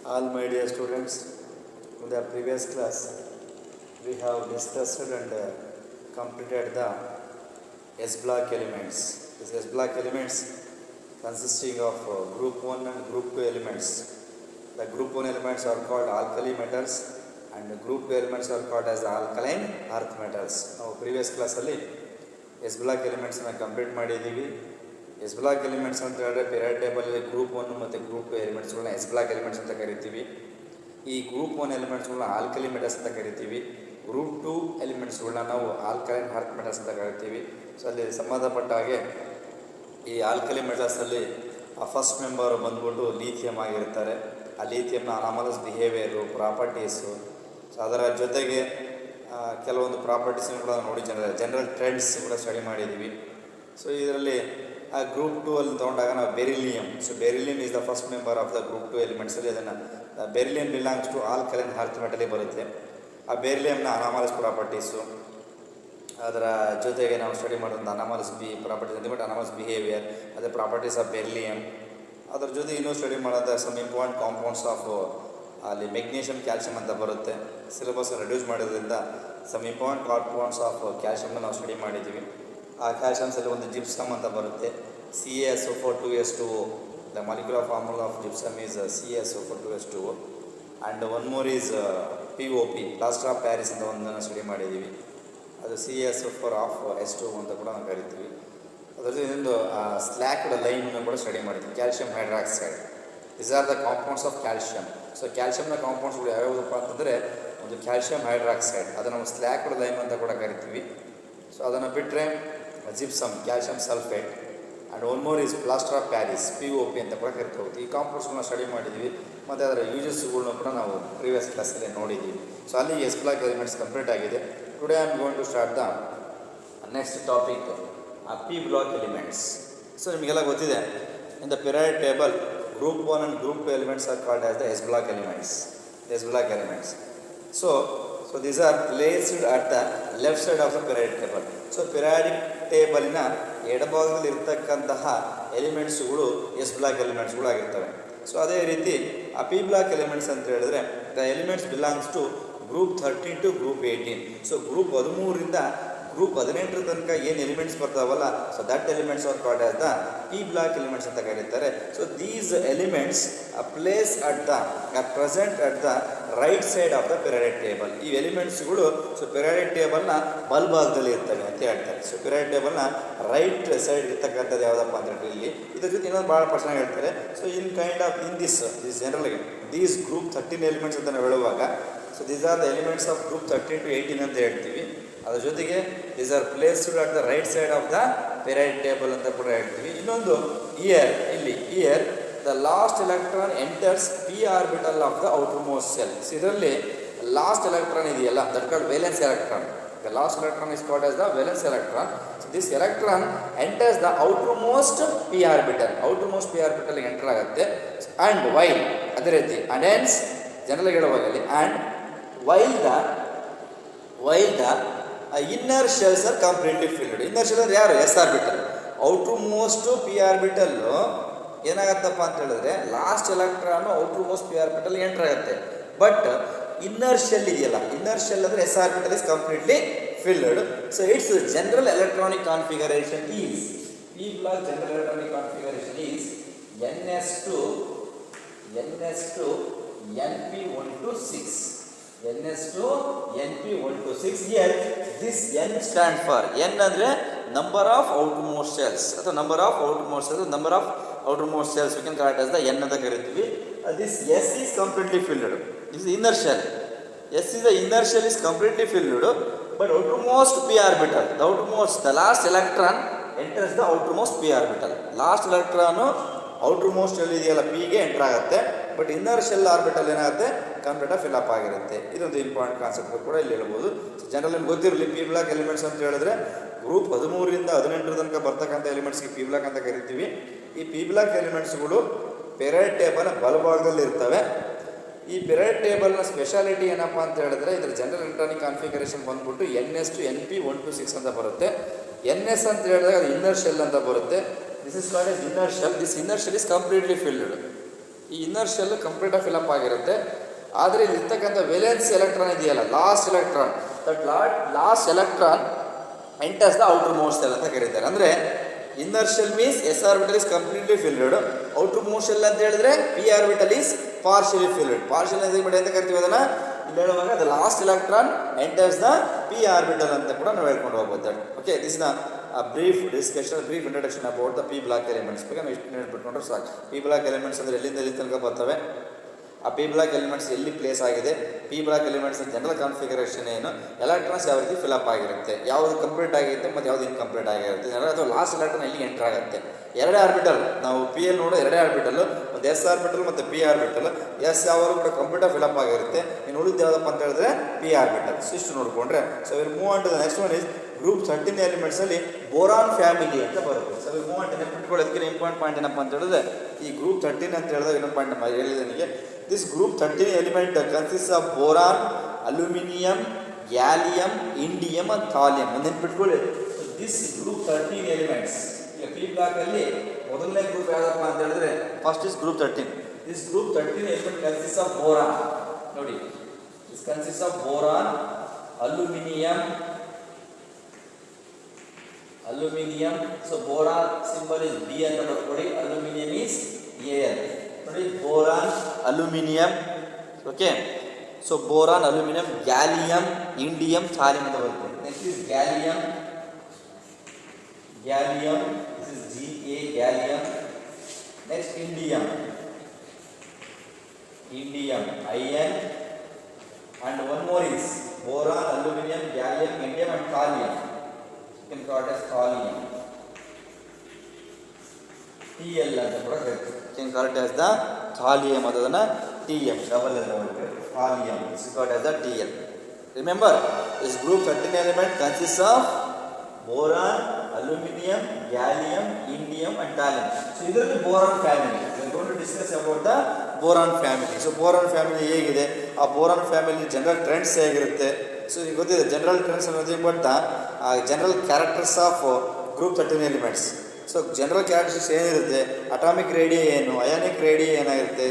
All my dear students, in the previous class we have discussed and completed the S block elements. These S block elements consisting of group 1 and group 2 elements. The group 1 elements are called alkali metals and the group 2 elements are called as alkaline earth metals. Now previous class ಅಲ್ಲಿ S block elements ಅನ್ನು complete ಮಾಡಿದ್ದೀವಿ. S block elements ಅಂತ ಹೇಳಿದ್ರೆ period ಟೇಬಲಲ್ಲಿ group 1 ಮತ್ತು group 2 ಎಲಿಮೆಂಟ್ಸ್ಗಳನ್ನ S block elements ಅಂತ ಕರಿತೀವಿ. ಈ group 1 ಎಲಿಮೆಂಟ್ಸ್ಗಳನ್ನ alkali metals ಅಂತ ಕರಿತೀವಿ. ಗ್ರೂಪ್ 2 ಎಲಿಮೆಂಟ್ಸ್ಗಳನ್ನ ನಾವು ಆಲ್ಕಲೈನ್ ಅರ್ತ್ ಮೆಟಲ್ಸ್ ಅಂತ ಕರಿತೀವಿ. ಸೊ ಅಲ್ಲಿ ಸಂಬಂಧಪಟ್ಟ ಹಾಗೆ ಈ ಆಲ್ಕಲಿ ಮೆಟಲ್ಸಲ್ಲಿ ಫಸ್ಟ್ ಮೆಂಬರು ಬಂದ್ಬಿಟ್ಟು ಲೀಥಿಯಮ್ ಆಗಿರ್ತಾರೆ. ಆ ಲೀಥಿಯಮ್ನ ಅನಾಮಲಸ್ ಬಿಹೇವಿಯರು, ಪ್ರಾಪರ್ಟೀಸು, ಸೊ ಅದರ ಜೊತೆಗೆ ಕೆಲವೊಂದು ಪ್ರಾಪರ್ಟೀಸ್ನ ಕೂಡ ನೋಡಿ ಜನರಲ್ ಟ್ರೆಂಡ್ಸ್ ಕೂಡ ಸ್ಟಡಿ ಮಾಡಿದ್ದೀವಿ. ಸೊ ಇದರಲ್ಲಿ ಗ್ರೂಪ್ 2 ಅಲ್ಲಿ ತೊಗೊಂಡಾಗ ನಾವು beryllium. So beryllium is the first member of the group 2 ಎಲಿಮೆಂಟ್ಸಲ್ಲಿ. ಅದನ್ನು beryllium belongs to alkaline earth ಮೆಟಲೇ ಬರುತ್ತೆ. ಆ ಬೆರಿಲಿಯಮ್ನ ಅನಾಮಲಸ್ ಪ್ರಾಪರ್ಟೀಸು, ಅದರ ಜೊತೆಗೆ ನಾವು ಸ್ಟಡಿ ಮಾಡೋದು ಅನಾಮಲಸ್ ಪ್ರಾಪರ್ಟೀಸ್ ಅಂತ ಅನಾಮಲಸ್ ಬಿಹೇವಿಯರ್, ಅದೇ ಪ್ರಾಪರ್ಟೀಸ್ ಆಫ್ ಬೆರಿಲಿಯಮ್. ಅದರ ಜೊತೆ ಇನ್ನೂ ಸ್ಟಡಿ ಮಾಡೋದು ಸಮ್ ಇಂಪಾರ್ಟೆಂಟ್ ಕಾಂಪೌಂಡ್ಸ್ ಆಫ್ ಅಲ್ಲಿ ಮೆಗ್ನೀಷಿಯಮ್, ಕ್ಯಾಲ್ಶಿಯಮ್ ಅಂತ ಬರುತ್ತೆ. ಸಿಲೆಬಸ್ ರೆಡ್ಯೂಸ್ ಮಾಡೋದ್ರಿಂದ ಸಮ್ ಇಂಪಾರ್ಟೆಂಟ್ ಕಾಂಪೌಂಡ್ಸ್ ಆಫ್ ಕ್ಯಾಲ್ಶಿಯಮ್ನ ನಾವು ಸ್ಟಡಿ ಮಾಡಿದ್ದೀವಿ. ಆ ಕ್ಯಾಲ್ಶಿಯಮ್ಸಲ್ಲಿ ಒಂದು ಜಿಪ್ಸಮ್ ಅಂತ ಬರುತ್ತೆ, CaSO4 2S2O. The molecular formula of gypsum is CaSO4 2S2O. And one more is POP, plaster of Paris ಅಂತ ಒಂದನ್ನು ಸ್ಟಡಿ ಮಾಡಿದ್ದೀವಿ. ಅದು CaSO4 S2O ಅಂತ ಕೂಡ ನಾವು ಕರಿತೀವಿ. ಅದರ ಜೊತೆ ಇನ್ನೊಂದು ಸ್ಲ್ಯಾಕ್ಡ್ ಲೈನನ್ನು ಕೂಡ ಸ್ಟಡಿ ಮಾಡಿದ್ದೀವಿ, calcium hydroxide. This are the compounds of calcium. So ಕ್ಯಾಲ್ಶಿಯಮ್ನ ಕಾಂಪೌಂಡ್ಸ್ಗಳು ಯಾವ್ಯಾವಪ್ಪ ಅಂತಂದರೆ ಒಂದು ಕ್ಯಾಲ್ಶಿಯಂ ಹೈಡ್ರಾಕ್ಸೈಡ್, ಅದನ್ನು ನಾವು ಸ್ಲ್ಯಾಕ್ಡ್ ಲೈನ್ ಅಂತ ಕೂಡ ಕರಿತೀವಿ. ಸೊ ಅದನ್ನು ಬಿಟ್ಟರೆ gypsum, calcium sulphate, and one more is plaster of Paris, POP ಅಂತ ಕೂಡ ಕರಿತಾ ಹೋಗ್ತೀವಿ. ಈ ಕಾಂಪೌಂಡ್ಸ್ಗಳನ್ನ ಸ್ಟಡಿ ಮಾಡಿದ್ದೀವಿ ಮತ್ತು ಅದರ ಯೂಸಸ್ಗಳನ್ನ ಕೂಡ ನಾವು ಪ್ರೀವಿಯಸ್ ಕ್ಲಾಸಲ್ಲಿ ನೋಡಿದ್ದೀವಿ. ಸೊ ಅಲ್ಲಿ ಎಸ್ ಬ್ಲಾಕ್ ಎಲಿಮೆಂಟ್ಸ್ ಕಂಪ್ಲೀಟ್ ಆಗಿದೆ. Today I am going to start the next topic, P block elements. So ನಿಮಗೆಲ್ಲ ಗೊತ್ತಿದೆ, in the period table group 1 and group 2 elements are called as the S block elements. S block elements. So these are placed at the left side of the periodic table. So periodic ಟೇಬಲಿನ ಎಡಭಾಗದಲ್ಲಿ ಇರ್ತಕ್ಕಂತಹ ಎಲಿಮೆಂಟ್ಸ್ಗಳು S block ಎಲಿಮೆಂಟ್ಸ್ಗಳು ಆಗಿರ್ತವೆ. So ಅದೇ ರೀತಿ ಆ P block elements ಅಂತ ಹೇಳಿದ್ರೆ the elements belongs to group 13 to group 18. So group 13ರಿಂದ ಗ್ರೂಪ್ 18 ತನಕ ಏನು ಎಲಿಮೆಂಟ್ಸ್ ಬರ್ತಾವಲ್ಲ, so that elements are called as the P block elements ಅಂತ ಕರೀತಾರೆ. So these elements place present at the right side of the periodic table. ಈ ಎಲಿಮೆಂಟ್ಸ್ಗಳು so periodic ಟೇಬಲ್ನ ಬಲ್ಭಾಗದಲ್ಲಿ ಇರ್ತವೆ ಅಂತ ಹೇಳ್ತಾರೆ. ಸೊ ಪಿರಿಯಾಡಿಕ್ ಟೇಬಲ್ನ ರೈಟ್ ಸೈಡ್ ಇರ್ತಕ್ಕಂಥದ್ದು ಯಾವುದಪ್ಪ ಅಂತ ಹೇಳಿ ಇಲ್ಲಿ ಇದ್ರ ಜೊತೆ ಇನ್ನೊಂದು ಭಾಳ ಪರ್ಸನ್ ಹೇಳ್ತಾರೆ. So in this general these group 13 elements ಅಂತ ನಾವು ಹೇಳುವಾಗ, so these are the elements of group 13 to 18 ಅಂತ ಹೇಳ್ತೀವಿ. ಅದರ ಜೊತೆಗೆ these are placed at the right side of the periodic table ಅಂತ ಕೂಡ ಹೇಳ್ತೀವಿ. ಇನ್ನೊಂದು here the last electron enters P orbital of the outer most cell. ಇದರಲ್ಲಿ last electron ಇದೆಯಲ್ಲ, that called valence electron. The last electron is called as the valence electron. So this electron enters the outermost P orbital. Outermost P orbital enter ಆಗುತ್ತೆ. And while ಅದೇ ರೀತಿ and hence general ಹೇಳುವಾಗಲಿ and while the inner shells are completely filled. Inner shell ಅಂದರೆ ಯಾರು? S orbital. Outermost P orbital ಏನಾಗತ್ತಪ್ಪ ಅಂತ ಹೇಳಿದ್ರೆ last electron outermost P orbital enter ಆಗುತ್ತೆ. ಬಟ್ ಇನ್ನರ್ ಶೆಲ್ ಇದೆಯಲ್ಲ, ಇನ್ನರ್ ಶೆಲ್ ಅಂದರೆ S orbital is completely filled. So it's general electronic configuration is P block general electronic configuration is NS2 NP1 to 6. NS2 NP1 to 6. Here this N stand for, N ಅಂದರೆ number of outermost cells ಅಥವಾ number of outermost cells, number of outermost cells we can call it as the N ಅಂತ ಕರಿತೀವಿ. This S is completely filled. This is inner shell. S is the inner shell is completely filled, but outermost P orbital, the last electron enters the outermost P orbital. Last electron outermost shell ಇದೆಯಲ್ಲ P ಗೆ enter ಆಗುತ್ತೆ, but inner shell orbital ಏನಾಗುತ್ತೆ ಕಂಪ್ಲೀಟಾಗಿ fill up ಆಗಿರುತ್ತೆ. ಇದೊಂದು important concept ಕೂಡ ಇಲ್ಲಿ ಹೇಳ್ಬೋದು. ಜನರಲ್ ನಿಮ್ಗೆ ಗೊತ್ತಿರಲಿ, P ಬ್ಲಾಕ್ ಎಲಿಮೆಂಟ್ಸ್ ಅಂತ ಹೇಳಿದ್ರೆ ಗ್ರೂಪ್ 13ರಿಂದ 18 ತನಕ ಬರ್ತಕ್ಕಂಥ ಎಲಿಮೆಂಟ್ಸ್ಗೆ P ಬ್ಲಾಕ್ ಅಂತ ಕರಿತೀವಿ. ಈ P ಬ್ಲಾಕ್ ಎಲಿಮೆಂಟ್ಸ್ಗಳು ಪಿರಿಯಾಡಿಕ್ ಟೇಬಲ್ ಬಲಭಾಗದಲ್ಲಿ ಇರ್ತವೆ. ಈ ಪಿರಿಯಾಡಿಕ್ ಟೇಬಲ್ನ ಸ್ಪೆಷಾಲಿಟಿ ಏನಪ್ಪ ಅಂತ ಹೇಳಿದ್ರೆ ಇದರ ಜನರಲ್ ಎಲೆಕ್ಟ್ರಾನಿಕ್ ಕಾನ್ಫಿಗರೇಷನ್ ಬಂದ್ಬಿಟ್ಟು NS to NP1 to 6 ಅಂತ ಬರುತ್ತೆ. NS ಅಂತ ಹೇಳಿದಾಗ ಅದು ಇನ್ನರ್ ಶೆಲ್ ಅಂತ ಬರುತ್ತೆ. This is called S inner shell. This inner shell is completely filled. ಈ ಇನ್ನರ್ ಶೆಲ್ ಕಂಪ್ಲೀಟಾಗಿ ಫಿಲಪ್ ಆಗಿರುತ್ತೆ. ಆದರೆ ಇಲ್ಲಿರ್ತಕ್ಕಂಥ ವೇಲೆನ್ಸ್ ಎಲೆಕ್ಟ್ರಾನ್ ಇದೆಯಲ್ಲ, last electron, that last electron enters the outermost shell ಅಂತ ಕರೀತಾರೆ. ಅಂದರೆ inner shell means S orbital is completely filled, outermost shell ಅಂತ ಹೇಳಿದ್ರೆ P orbital is partially filled. Partial ಅಂತ ಕರಿತೀವಿ ಅದನ್ನು. ಇಲ್ಲಿ ಹೇಳುವಾಗ the last electron enters the P orbital ಅಂತ ಕೂಡ ನಾವು ಹೇಳ್ಕೊಂಡು ಹೋಗ್ಬೋದು. ಓಕೆ, ದಿಸ್ ನ brief discussion, brief introduction about the P block elements ಬಗ್ಗೆ ನಾವು ಇಷ್ಟು ನೆನಪಿಟ್ಕೊಂಡ್ರೆ ಸಾಕು. ಪಿ ಬ್ಲಾಕ್ ಎಲಿಮೆಂಟ್ಸ್ ಅಂದರೆ ಎಲ್ಲಿಂದ ಎಲ್ಲಿ ತನಕ ಬರ್ತವೆ, ಆ ಪಿ ಬ್ಲಾಕ್ ಎಲಿಮೆಂಟ್ಸ್ ಎಲ್ಲಿ ಪ್ಲೇಸ್ ಆಗಿದೆ, P block elements general configuration ಏನು, ಎಲೆಕ್ಟ್ರಾನ್ಸ್ ಯಾವ ರೀತಿ ಫಿಲಪ್ ಆಗಿರುತ್ತೆ, ಯಾವುದು ಕಂಪ್ಲೀಟ್ ಆಗಿರುತ್ತೆ ಮತ್ತು ಯಾವುದು ಇನ್ಕಂಪ್ಲೀಟ್ ಆಗಿರುತ್ತೆ, ಅಥವಾ ಲಾಸ್ಟ್ ಎಲೆಕ್ಟ್ರಾನ್ ಎಲ್ಲಿ ಎಂಟರ್ ಆಗುತ್ತೆ. ಎರಡೇ ಆರ್ಬಿಟಲ್, ನಾವು ಪಿ ಎಲ್ ನೋಡೋ ಎರಡೇ ಆರ್ಬಿಟಲ್, ಒಂದು ಎಸ್ ಆರ್ಬಿಟಲ್ ಮತ್ತು ಪಿ ಆರ್ಬಿಟಲ್. ಎಸ್ ಯಾವಾಗಲೂ ಕೂಡ ಕಂಪ್ಲೀಟಾಗಿ ಫಿಲಪ್ ಆಗಿರುತ್ತೆ, ಇನ್ನು ಉಳಿದು ಯಾವುದಪ್ಪ ಅಂತ ಹೇಳಿದ್ರೆ ಪಿ ಆರ್ಬಿಟಲ್. ಇಷ್ಟು ನೋಡಿಕೊಂಡ್ರೆ so will move on to the next one is group 13 ಎಲಿಮೆಂಟ್ಸಲ್ಲಿ ಬೋರಾನ್ ಫ್ಯಾಮಿಲಿ ಅಂತ ಬರುತ್ತೆ. So will move on to ನೆನಪಿಟ್ಕೊಳ್ಳೋದಕ್ಕೆ ಇಂಪಾರ್ಟೆಂಟ್ ಪಾಯಿಂಟ್ ಏನಪ್ಪ ಅಂತ ಹೇಳಿದ್ರೆ ಈ ಗ್ರೂಪ್ 13 ಅಂತ ಹೇಳಿದಾಗ ಇನ್ನೊಂದು ಪಾಯಿಂಟ್ ಹೇಳಿದೆ ನನಗೆ. This group 13 element consist of boron, aluminium, gallium, indium ಮತ್ತು ಥಾಲಿಯಂ. ನೆನಪಿಟ್ಕೊಳ್ಳಿ, ದಿಸ್ ಗ್ರೂಪ್ 13 ಎಲಿಮೆಂಟ್ಸ್. ಈಗ ಪಿ ಬ್ಲಾಕ್ ಅಲ್ಲಿ ಮೊದಲನೇ ಗ್ರೂಪ್ ಯಾವುದಪ್ಪ ಅಂತ ಹೇಳಿದ್ರೆ first is group 13. This group 13 element consist of boron. ನೋಡಿ, this consist of boron, aluminium. So boron symbol is B ಅಂತ ಬರ್ಕೊಳ್ಳಿ, ಅಲ್ಯೂಮಿನಿಯಂ ಇಸ್ ಎ. ನೋಡಿ, boron, aluminium. Okay, so boron, aluminium, gallium, indium, thallium ಅಂತ ಬರುತ್ತೆ. Next is gallium. This is Ga, gallium. Next indium, iron, and one more is boron, aluminum, gallium, indium, and thallium. You can call it as thallium. Tl ಅಂತ ಕೂಡ ಕರೀತಾರೆ. You can call it as the thallium ಅದನ್ನ Tm double ಅಂತ ಬರುತ್ತೆ. Thallium is called as the Tl. Remember, this group 13 element consists of boron, aluminum, gallium, indium and thallium. So ಇದರಲ್ಲಿ boron family. We are going to discuss about the boron family. So boron family ಹೇಗಿದೆ, ಆ boron family general trends ಹೇಗಿರುತ್ತೆ. So ಈಗ ಗೊತ್ತಿದೆ general trends ಅನ್ನೋದು, but general characters of group 13 elements. So general characters ಏನಿರುತ್ತೆ, atomic ರೇಡಿಯಾ ಏನು, ionic ರೇಡಿಯಾ ಏನಾಗಿರುತ್ತೆ,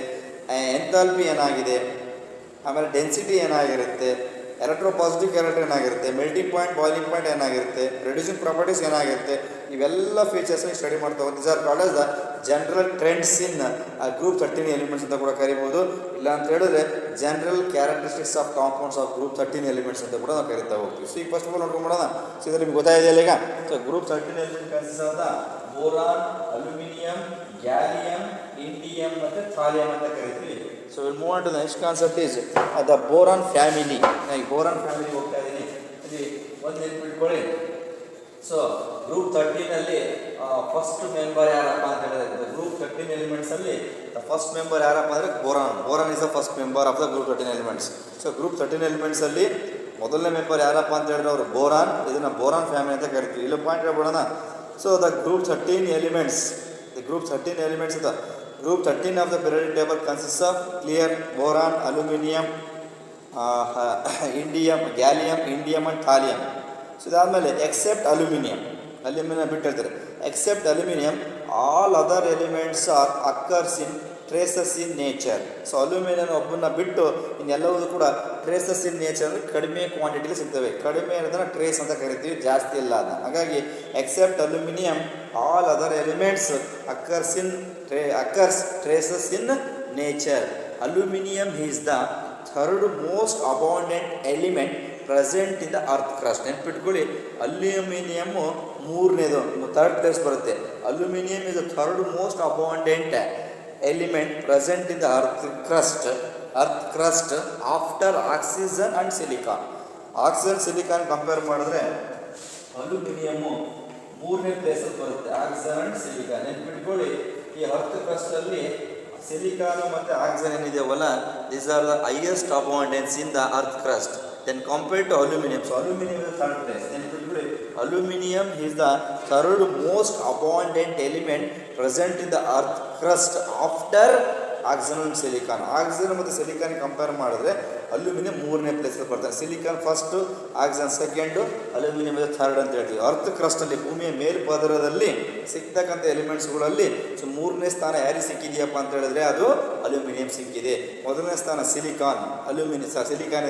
enthalpy ಏನಾಗಿದೆ, ಆಮೇಲೆ ಡೆನ್ಸಿಟಿ ಏನಾಗಿರುತ್ತೆ, ಎಲೆಕ್ಟ್ರೋಪಾಸಿಟಿವ್ ಕ್ಯಾರೆಕ್ಟರ್ ಏನಾಗಿರುತ್ತೆ, ಮೆಲ್ಟಿಂಗ್ ಪಾಯಿಂಟ್, ಬಾಯ್ಲಿಂಗ್ ಪಾಯಿಂಟ್ ಏನಾಗಿರುತ್ತೆ, ರೆಡ್ಯೂಸಿಂಗ್ ಪ್ರಾಪರ್ಟೀಸ್ ಏನಾಗಿರುತ್ತೆ, ಇವೆಲ್ಲ ಫೀಚರ್ಸ್ನ ಸ್ಟಡಿ ಮಾಡ್ತಾ ಹೋಗಿ. These are called as the general trends in group 13 elements ಅಂತ ಕೂಡ ಕರಿಬೋದು. ಇಲ್ಲ ಅಂತ ಹೇಳಿದ್ರೆ general characteristics of compounds of group 13 elements ಅಂತ ಕೂಡ ನಾವು ಕರಿತಾ ಹೋಗ್ತೀವಿ. ಸೊ ಈಗ ಫಸ್ಟ್ ಆಫ್ ಆಲ್ ನೋಡ್ಕೊಂಡ್ಬಿಡೋಣ. ಸೊ ಇದು ನಿಮ್ಗೆ ಗೊತ್ತಾಯಿದೆಯಲ್ಲ ಈಗ. ಸೊ ಗ್ರೂಪ್ 13 ಎಲಿಮೆಂಟ್ ಕನ್ಸಿಸ್ಟ್ ಆದ ಬೋರಾನ್, ಅಲ್ಯೂಮಿನಿಯಂ, ಗ್ಯಾಲಿಯಂ, ಇಂಡಿಯಂ ಮತ್ತು ಥಾಲಿಯಂ ಅಂತ ಕರಿತೀವಿ. So will move on to the next concept is the boron family. ನಾನು ಬೋರಾನ್ ಫ್ಯಾಮಿಲಿ ಹೋಗ್ತಾ ಇದ್ದೀನಿ, ಇಲ್ಲಿ ಒಂದು ನೆನ್ಪಿಟ್ಕೊಳ್ಳಿ. ಸೊ ಗ್ರೂಪ್ 13 ಫಸ್ಟ್ ಮೆಂಬರ್ ಯಾರಪ್ಪ ಅಂತ ಹೇಳಿದ್ರೆ, ಗ್ರೂಪ್ 13 ಎಲಿಮೆಂಟ್ಸಲ್ಲಿ ಫಸ್ಟ್ ಮೆಂಬರ್ ಯಾರಪ್ಪ ಅಂದರೆ boron. Boron is the first member of the group 13 elements. So group 13 ಎಲಿಮೆಂಟ್ಸಲ್ಲಿ ಮೊದಲನೇ ಮೆಂಬರ್ ಯಾರಪ್ಪ ಅಂತ ಹೇಳಿದ್ರೆ ಅವರು ಬೋರಾನ್. ಇದನ್ನು ಬೋರಾನ್ ಫ್ಯಾಮಿಲಿ ಅಂತ ಕರಿತೀವಿ. ಇಲ್ಲಿ ಪಾಯಿಂಟ್ ಹೇಳ್ಬೋಣ. So the group 13 elements, the group 13 elements the group 13 of the periodic table consists of clear boron, aluminum, indium, gallium, indium and thallium. So ಇದಾದಮೇಲೆ except aluminum ಬಿಟ್ಟು ಹೇಳ್ತಾರೆ. except aluminum all other elements are occurs in traces in nature. So aluminium ಒಬ್ಬನ್ನ ಬಿಟ್ಟು ಇನ್ನೆಲ್ಲವೂ ಕೂಡ traces in nature ಅಂದರೆ ಕಡಿಮೆ ಕ್ವಾಂಟಿಟಿಲಿ ಸಿಗ್ತವೆ. ಕಡಿಮೆ ಇರೋದನ್ನ ಟ್ರೇಸ್ ಅಂತ ಕರಿತೀವಿ, ಜಾಸ್ತಿ ಇಲ್ಲ ಅದನ್ನ. ಹಾಗಾಗಿ except aluminium all other elements occurs traces in nature. Aluminium is the third most abundant element present in the earth crust. ನೆನ್ಪಿಟ್ಕೊಳ್ಳಿ, ಅಲ್ಯೂಮಿನಿಯಮ್ಮು ಮೂರನೇದು, ಥರ್ಡ್ ಪ್ಲೇಸ್ ಬರುತ್ತೆ. Aluminium is the third most abundant element present in the earth crust after oxygen and silicon. Oxygen silicon compare ಮಾಡಿದ್ರೆ aluminium ಮೂರನೇ ಪ್ಲೇಸಲ್ಲಿ ಬರುತ್ತೆ, oxygen and silicon. ನೆನ್ಪಿಟ್ಕೊಳ್ಳಿ, ಈ earth crust ಅಲ್ಲಿ ಸಿಲಿಕಾನ್ ಮತ್ತು ಆಕ್ಸಿಜನ್ ಏನಿದೆಯವಲ್ಲ, these are the highest abundance in the earth crust then compared to aluminium. So aluminium is third place. ನೆನ್ಪಿಟ್ಕೊಳ್ಳಿ, aluminium is the third most abundant element present in the earth crust after oxygen and silicon. Oxygen ಮತ್ತು silicon compare ಮಾಡಿದ್ರೆ aluminium 3ನೇ ಪ್ಲೇಸಲ್ಲಿ ಬರ್ತಾರೆ. Silicon first, oxygen second, aluminium third ಅಂತ ಹೇಳ್ತೀವಿ. Earth ಕ್ರಸ್ಟಲ್ಲಿ ಭೂಮಿಯ ಮೇಲ್ಪದರದಲ್ಲಿ ಸಿಗ್ತಕ್ಕಂಥ ಎಲಿಮೆಂಟ್ಸ್ಗಳಲ್ಲಿ 3ನೇ ಸ್ಥಾನ ಯಾರಿಗೆ ಸಿಕ್ಕಿದೆಯಪ್ಪ ಅಂತ ಹೇಳಿದ್ರೆ ಅದು ಅಲ್ಯೂಮಿನಿಯಂ ಸಿಕ್ಕಿದೆ. 1ನೇ ಸ್ಥಾನ ಸಿಲಿಕಾನ್, ಸಿಲಿಕಾನ್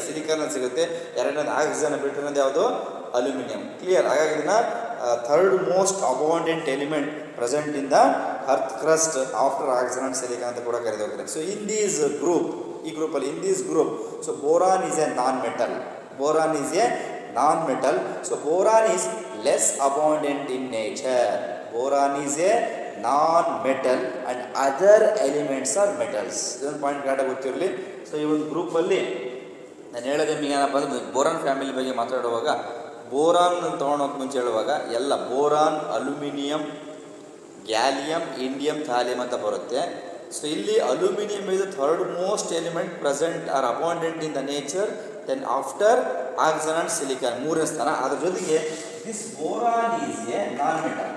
ಸಿಲಿಕಾನ್ ಸಿಗುತ್ತೆ. 2ನೇದು ಆಕ್ಸಿಜನ್ ಬಿಟ್ಟಿರೋದು ಯಾವುದು ಅಲ್ಯೂಮಿನಿಯಂ. ಕ್ಲಿಯರ್? ಹಾಗಾಗಿ ಇದನ್ನು third most abundant element present in the earth crust after oxygen and silicon ಅಂತ ಕೂಡ ಕರೆದೋಗ್ತಾರೆ. ಸೊ ಇನ್ ದೀಸ್ ಗ್ರೂಪ್, ಈ ಗ್ರೂಪಲ್ಲಿ in these group, so boron is a non metal. Boron is a non metal. So boron is less abundant in nature. Boron is a non metal and other elements are metals. ಇದೊಂದು point ಕರೆಕ್ಟಾಗಿ ಗೊತ್ತಿರಲಿ. So ಈ ಒಂದು ಗ್ರೂಪಲ್ಲಿ ನಾನು ಹೇಳೋದೇ ಏನಪ್ಪ ಅಂದರೆ ಬೋರಾನ್ ಫ್ಯಾಮಿಲಿ ಬಗ್ಗೆ ಮಾತಾಡುವಾಗ ಬೋರಾನ್ ತೊಗೊಳೋಕೆ ಮುಂಚೆ ಹೇಳುವಾಗ ಎಲ್ಲ boron, aluminium, gallium, indium, thallium ಅಂತ ಬರುತ್ತೆ. ಸೊ ಇಲ್ಲಿ aluminium is the third most element present or abundant in the nature. Then after oxygen and silicon 3ನೇ ಸ್ಥಾನ. ಅದ್ರ ಜೊತೆಗೆ this boron is a non metal.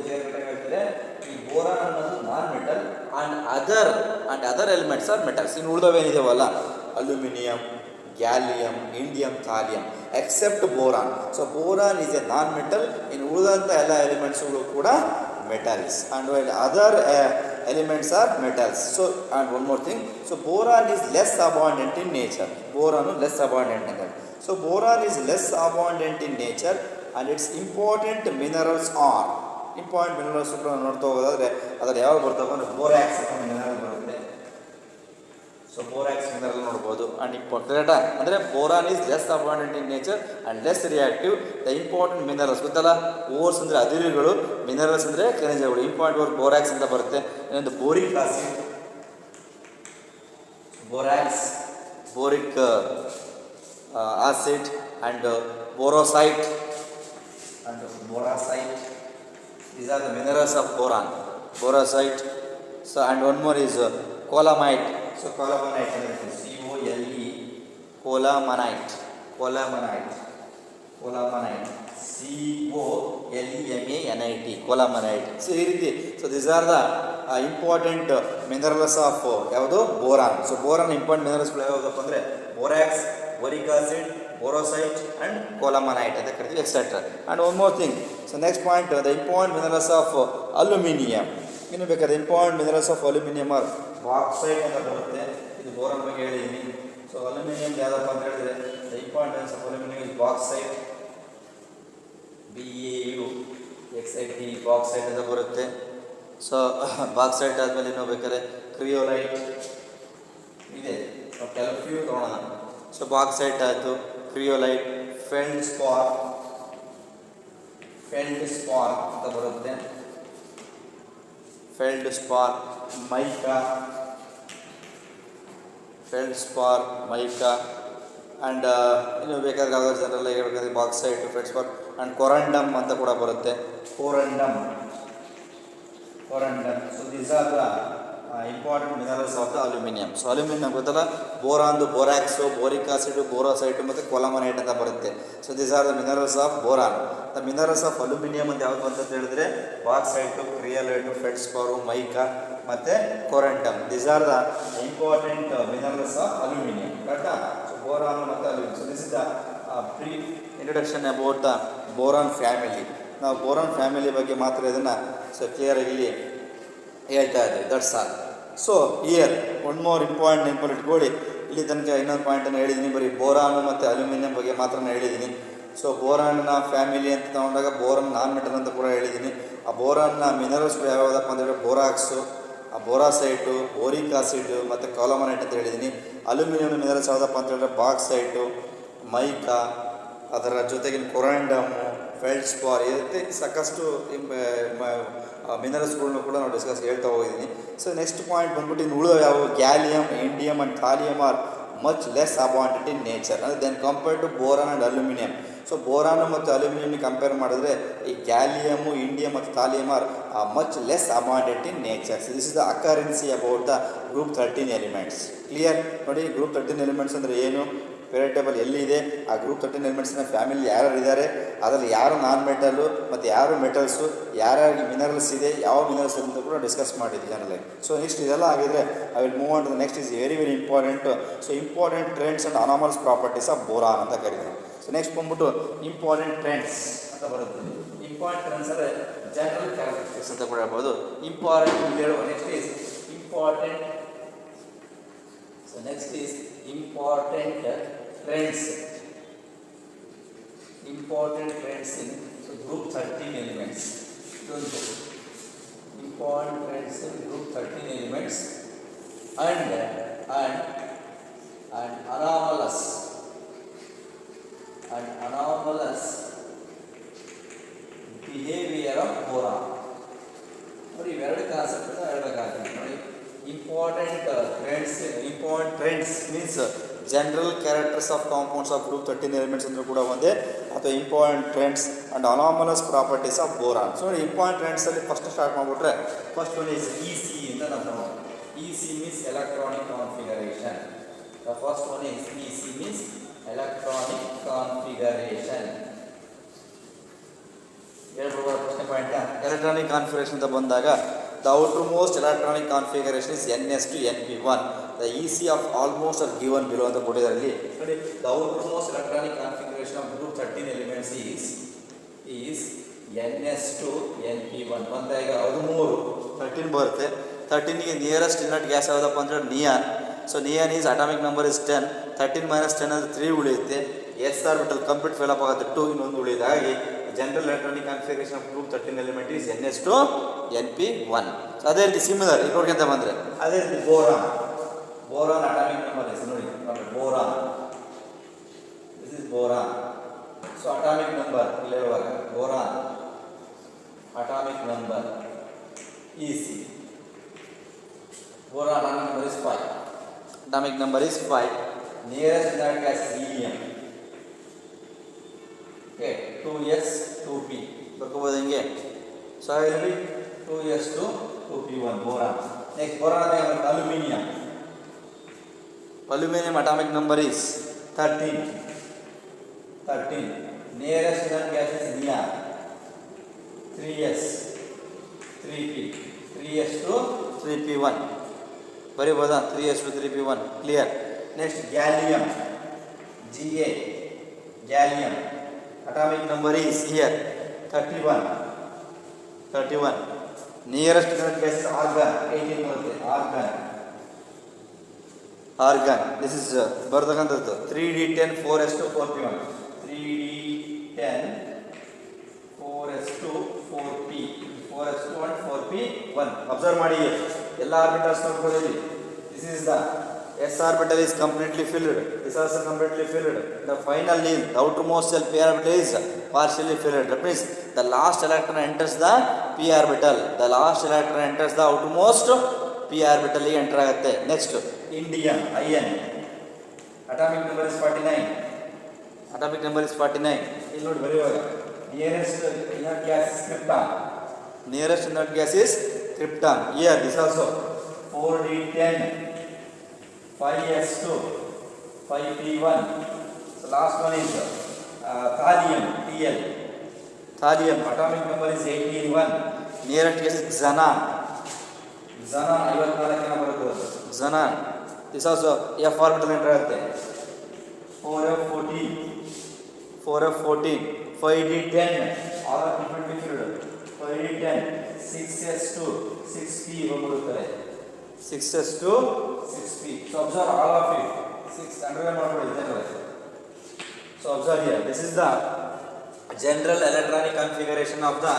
ಹೇಳ್ತಾರೆ ಈ ಬೋರಾನ್ ಅನ್ನೋದು non metal and other elements are metals. ಇನ್ನು ಉಳಿದವೇನಿದಾವಲ್ಲ aluminium, gallium, indium, thallium except boron. So boron is a non metal. ಇನ್ನು ಉಳಿದಂಥ ಎಲ್ಲ ಎಲಿಮೆಂಟ್ಸ್ಗಳು ಕೂಡ metals and other elements are metals. So and one more thing, so boron is less abundant in nature. Boron less abundant ಅಂತ. So boron is less abundant in nature and its important minerals are. Important minerals ಕೂಡ ನೋಡ್ತಾ ಹೋಗೋದಾದರೆ ಅದರ ಯಾವಾಗ ಬರ್ತವೆ ಅಂದರೆ borax mineral ಬರುತ್ತೆ. So borax mineral ನೋಡ್ಬೋದು. ಆ್ಯಂಡ್ ಇಂಪಾರ್ಟೆಂಟ್ ಅಂದರೆ boron is less abundant in nature and less reactive. The important minerals ಗೊತ್ತಲ್ಲ, ಓರ್ಸ್ ಅಂದರೆ ಅದಿರುಗಳು, ಮಿನರಲ್ಸ್ ಅಂದರೆ ಖನಿಜಗಳು. ಇಂಪಾರ್ಟೆಂಟ್ ಬೋರಾಕ್ಸ್ ಅಂತ ಬರುತ್ತೆ. ಇನ್ನೊಂದು boric acid, borax, boric acid and boracite and boracite. These are the minerals of boron. Boracite. So and one more is colemanite. So colemanite, C-O-L-E, colemanite, colemanite, colemanite, C-O-L-E-M-A-N-I-T, colemanite. So ಈ ರೀತಿ. So these are the important minerals of ಯಾವುದು boron. So boron important ಮಿನರಲ್ಸ್ಗಳು ಯಾವುದಪ್ಪ ಅಂದರೆ borax, boric acid, borosite and colemanite ಅಂತ ಕರಿತೀವಿ, etcetera. And one more thing. So next point, the important minerals of aluminium. ಇನ್ನು ಬೇಕಾದ್ರೆ important minerals of aluminium are bauxite ಅಂತ ಬರುತ್ತೆ. ಇದು ಬೋರಾನ್ ಬಗ್ಗೆ ಹೇಳಿದ್ದೀನಿ. ಸೊ ಅಲ್ಯೂಮಿನಿಯಂ ಯಾವುದಪ್ಪ ಅಂತ ಹೇಳಿದ್ರೆ the importance of aluminium is bauxite, BAUXIT, bauxite ಅಂತ ಬರುತ್ತೆ. ಸೊ ಬಾಕ್ಸೈಟ್ ಆದಮೇಲೆ ಇನ್ನೂ ಬೇಕಾದ್ರೆ ಕ್ರಿಯೋಲೈಟ್ ಇದೆ. ಕೆಲವು ಫ್ಯೂ ತೊಗೊಳೋಣ. ಸೊ ಬಾಕ್ಸೈಟ್ ಆಯಿತು, ಕ್ರಿಯೋಲೈಟ್, ಫೆಲ್ಡ್ಸ್ಪಾರ್ ಅಂತ ಬರುತ್ತೆ. ಫೆಲ್ಡ್ಸ್ಪಾರ್, ಮೈಕಾ, ಫೆಲ್ಡ್ಸ್ಪಾರ್, ಮೈಕಾ ಆ್ಯಂಡ್ ಇನ್ನು ಬೇಕಾದ್ರೆ ಯಾವುದಾದ್ರು ಜನರಲ್ಲ ಹೇಳ್ಬೇಕಾದ್ರೆ ಬಾಕ್ಸೈಟ್, ಫೆಲ್ಡ್ಸ್ಪಾರ್ ಆ್ಯಂಡ್ ಕೊರಂಡಮ್ ಅಂತ ಕೂಡ ಬರುತ್ತೆ. Corundum. So these are the important minerals of the aluminium. So aluminium ಗೊತ್ತಲ್ಲ, ಬೋರಾನ್ದು ಬೋರಾಕ್ಸು, ಬೋರಿಕ್ ಆಸಿಡು, ಬೋರೋಸೈಟು ಮತ್ತು ಕೊಲಮನೈಟ್ ಅಂತ ಬರುತ್ತೆ. So these are the minerals of boron. The minerals of aluminium ಅಂತ ಯಾವುದು ಅಂತ ಹೇಳಿದ್ರೆ ಬಾಕ್ಸೈಟು, ಕ್ರಿಯೋಲೈಟು, ಫೆಲ್ಡ್ಸ್ಪಾರು, ಮೈಕಾ ಮತ್ತು corundum. These are the important minerals of aluminium. ಕರೆಕ್ಟಾ? ಸೊ ಬೋರಾನ್ ಮತ್ತು aluminium. So this is the brief introduction about the boron family. ನಾವು boron family ಬಗ್ಗೆ ಮಾತ್ರ ಇದನ್ನು ಸೊ ಕ್ಲಿಯರಾಗಿ ಇಲ್ಲಿ ಹೇಳ್ತಾ ಇದ್ದೀವಿ. That's all. So here one more important ನೆನಪಲ್ಲಿ ಇಟ್ಕೊಳ್ಳಿ. ಇಲ್ಲಿ ತನಕ ಇನ್ನೊಂದು ಪಾಯಿಂಟನ್ನು ಹೇಳಿದ್ದೀನಿ, ಬರೀ ಬೋರಾನು ಮತ್ತು ಅಲ್ಯೂಮಿನಿಯಂ ಬಗ್ಗೆ ಮಾತ್ರ ಹೇಳಿದ್ದೀನಿ. ಸೊ ಬೋರಾನ್ನ ಫ್ಯಾಮಿಲಿ ಅಂತ ತಗೊಂಡಾಗ ಬೋರಾನ್ ನಾನ್ ಮೆಟಲ್ ಅಂತ ಕೂಡ ಹೇಳಿದ್ದೀನಿ. ಆ ಬೋರಾನ್ನ ಮಿನರಲ್ಸ್ಗಳು ಯಾವುದಪ್ಪ ಅಂದರೆ ಬೋರಾಕ್ಸು, ಬೋರಾಸೈಟು, ಬೋರಿಕ್ ಆಸಿಡ್ ಮತ್ತು ಕಾಲಮನೈಟ್ ಅಂತ ಹೇಳಿದ್ದೀನಿ. ಅಲ್ಯೂಮಿನಿಯಂ ಮಿನರಲ್ಸ್ ಯಾವುದಪ್ಪ ಅಂತ ಹೇಳಿದ್ರೆ ಬಾಕ್ಸೈಟು, ಮೈಕಾ, ಅದರ ಜೊತೆಗೆ ಕೊರಂಡಮ್ಮು, ಫೆಲ್ಡ್ಸ್ಪಾರ್, ಈ ರೀತಿ ಸಾಕಷ್ಟು ಮಿನರಲ್ಸ್ಗಳನ್ನ ಕೂಡ ನಾವು ಹೇಳ್ತಾ ಹೋಗಿದ್ದೀನಿ. ಸೊ ನೆಕ್ಸ್ಟ್ ಪಾಯಿಂಟ್ ಬಂದ್ಬಿಟ್ಟು ಇನ್ನು ಉಳಿದ ಯಾವ gallium, indium and thallium are much less abundant in nature ಅಂದರೆ then compare to boron and aluminium. So boron ಮತ್ತು ಅಲ್ಯೂಮಿನಿಯಂಗೆ ಕಂಪೇರ್ ಮಾಡಿದ್ರೆ ಈ ಗ್ಯಾಲಿಯಮು, ಇಂಡಿಯಮ್ ಮತ್ತು thallium are much less abundant in nature. So this is the occurrence about the group 13 elements. Clear? ನೋಡಿ, group 13 elements ಅಂದರೆ ಏನು? Period table ಎಲ್ಲಿದೆ, ಆ ಗ್ರೂಪ್ 13 ಎಲಿಮೆಂಟ್ಸ್ನ ಫ್ಯಾಮಿಲಿ ಯಾರ್ಯಾರು ಇದ್ದಾರೆ, ಅದರಲ್ಲಿ ಯಾರು ನಾನ್ ಮೆಟಲ್ಲು ಮತ್ತು ಯಾರು ಮೆಟಲ್ಸು, ಯಾರ್ಯಾರಿಗೆ ಮಿನರಲ್ಸ್ ಇದೆ, ಯಾವ ಮಿನರಲ್ಸ್ ಅಂತ ಕೂಡ ಡಿಸ್ಕಸ್ ಮಾಡಿದ್ವಿ ಜನರಲಾಗಿ. ಸೊ ನೆಕ್ಸ್ಟ್ ಇದೆಲ್ಲ ಆಗಿದ್ರೆ I will move on to the next is very very important. So important trends and anomalous properties of boron ಅಂತ ಕರೀತಾರೆ. ಸೊ ನೆಕ್ಸ್ಟ್ ಬಂದ್ಬಿಟ್ಟು ಇಂಪಾರ್ಟೆಂಟ್ ಟ್ರೆಂಡ್ಸ್ ಅಂತ ಬರುತ್ತೆ. ಇಂಪಾರ್ಟೆಂಟ್ ಟ್ರೆಂಡ್ಸ್ ಅಂದರೆ ಜನರಲ್ ಕ್ಯಾರೆಕ್ಟರಿಸ್ಟಿಕ್ಸ್ ಅಂತ ಕೂಡ ಹೇಳ್ಬೋದು. Important next is important. So next is important trends. Important trends in group 13 elements. Important trends in group 13 elements and anomalous behavior of boron. ನೋಡಿ ಇವೆರಡು concept ಹೇಳಬೇಕಾಗ್ತದೆ. ನೋಡಿ important trends means general characters of compounds of group 13 elements ಅಂದರೂ ಕೂಡ ಒಂದೇ, ಅಥವಾ important trends and anomalous properties of boron. So important ಟ್ರೆಂಡ್ಸಲ್ಲಿ first start ಮಾಡಿಬಿಟ್ರೆ ಫಸ್ಟ್ ಒನ್ ಈಸ್ ಇ.ಸಿ ಅಂತ ನಾವು. E C means electronic configuration. The first one is E C means electronic configuration. ಹೇಳ್ಬೋದು ಪ್ರಶ್ನೆ ಪಾಯಿಂಟ್. ಎಲೆಕ್ಟ್ರಾನಿಕ್ ಕಾನ್ಫಿಗರೇಷನ್ ಅಂತ ಬಂದಾಗ the outermost electronic configuration is ns to np1. the EC of almost are given below ಅಂತ ಕೊಟ್ಟಿದ್ದಾರೆ ಇಲ್ಲಿ ನೋಡಿ. the outermost electronic configuration of group 13 elements is ns to np1. ಬಂದಾಗ ಅದು 13 ಬರುತ್ತೆ. 13ಗೆ ನಿಯರೆಸ್ಟ್ ಇನರ್ಟ್ ಗ್ಯಾಸ್ ಯಾವುದಪ್ಪ ಅಂದರೆ neon. So neon is atomic number is 10. 13 - 10 ಅಂದರೆ 3 ಉಳಿಯುತ್ತೆ. S orbital complete fill up ಆಗುತ್ತೆ, 2 ಇನ್ನೊಂದು ಉಳಿಯುತ್ತೆ. ಹಾಗಾಗಿ general electronic configuration of group 13 element is ns to np1. So ಅದೇ ರೀತಿ ಸಿಮಿಲರ್ ಇಟ್ಕೊಡ್ಕೊಂತ ಬಂದರೆ ಅದೇ ರೀತಿ ಬೋರಾನ್ ಅಟಾಮಿಕ್ ನಂಬರ್ ಇಸ್ ನೋಡಿ boron. This is boron. So atomic number ಇಲ್ಲಿ ಹೇಳುವಾಗ boron atomic number EC. Boron atomic number is 5. Atomic number is 5. Nearest inert gas helium. Okay 2s 2p ಬರ್ಕೋಬೋದು ಹಿಂಗೆ. ಸೊ ಇಲ್ಲಿ 2s to 2p1 boron. Next boron ಅಂದರೆ aluminium. Aluminium atomic number is 13. Nearest inert gas is neon. 3s 3p 3s to 3p1 ಬರೀಬೋದಾ? 3s to 3p1 clear. Next gallium Ga gallium atomic number is here 31. nearest inerт gas is argon. 18 ಬರುತ್ತೆ. argon this is ಬರ್ತಕ್ಕಂಥದ್ದು 3d10 4s to 4p1. 3d10 4s to 4p 4s to 1 4p1. Observe ಮಾಡಿ ಎಲ್ಲ orbitals ನೋಡ್ಕೊಳ್ಳಿ. this is the s orbital is completely filled. This also completely filled. The final lead, the outermost cell p orbital is partially filled. That means the last electron enters the p orbital. The last electron enters the outermost p orbital enter ಆಗುತ್ತೆ. Next indium ion atomic number is 49. ಇಲ್ಲಿ ನೋಡಿ ಬರೆಯುವಾಗ nearest inert gas is krypton. Here this also 4d10 5s2 5p1. So last one is thallium Tl. Atomic number is 18. Nearest gas is xenon 54 ಬರುತ್ತೆ. xenon this also f orbital enter ಆಗುತ್ತೆ. 4f14 5d10 all are differently filled. 5d10 6s2 6p ಬರುತ್ತೆ. 6s2 6p. So observe all of it. 6 underline ಮಾಡ್ಕೊಳ್ಳಿ general. So observe here. This is the general electronic configuration of the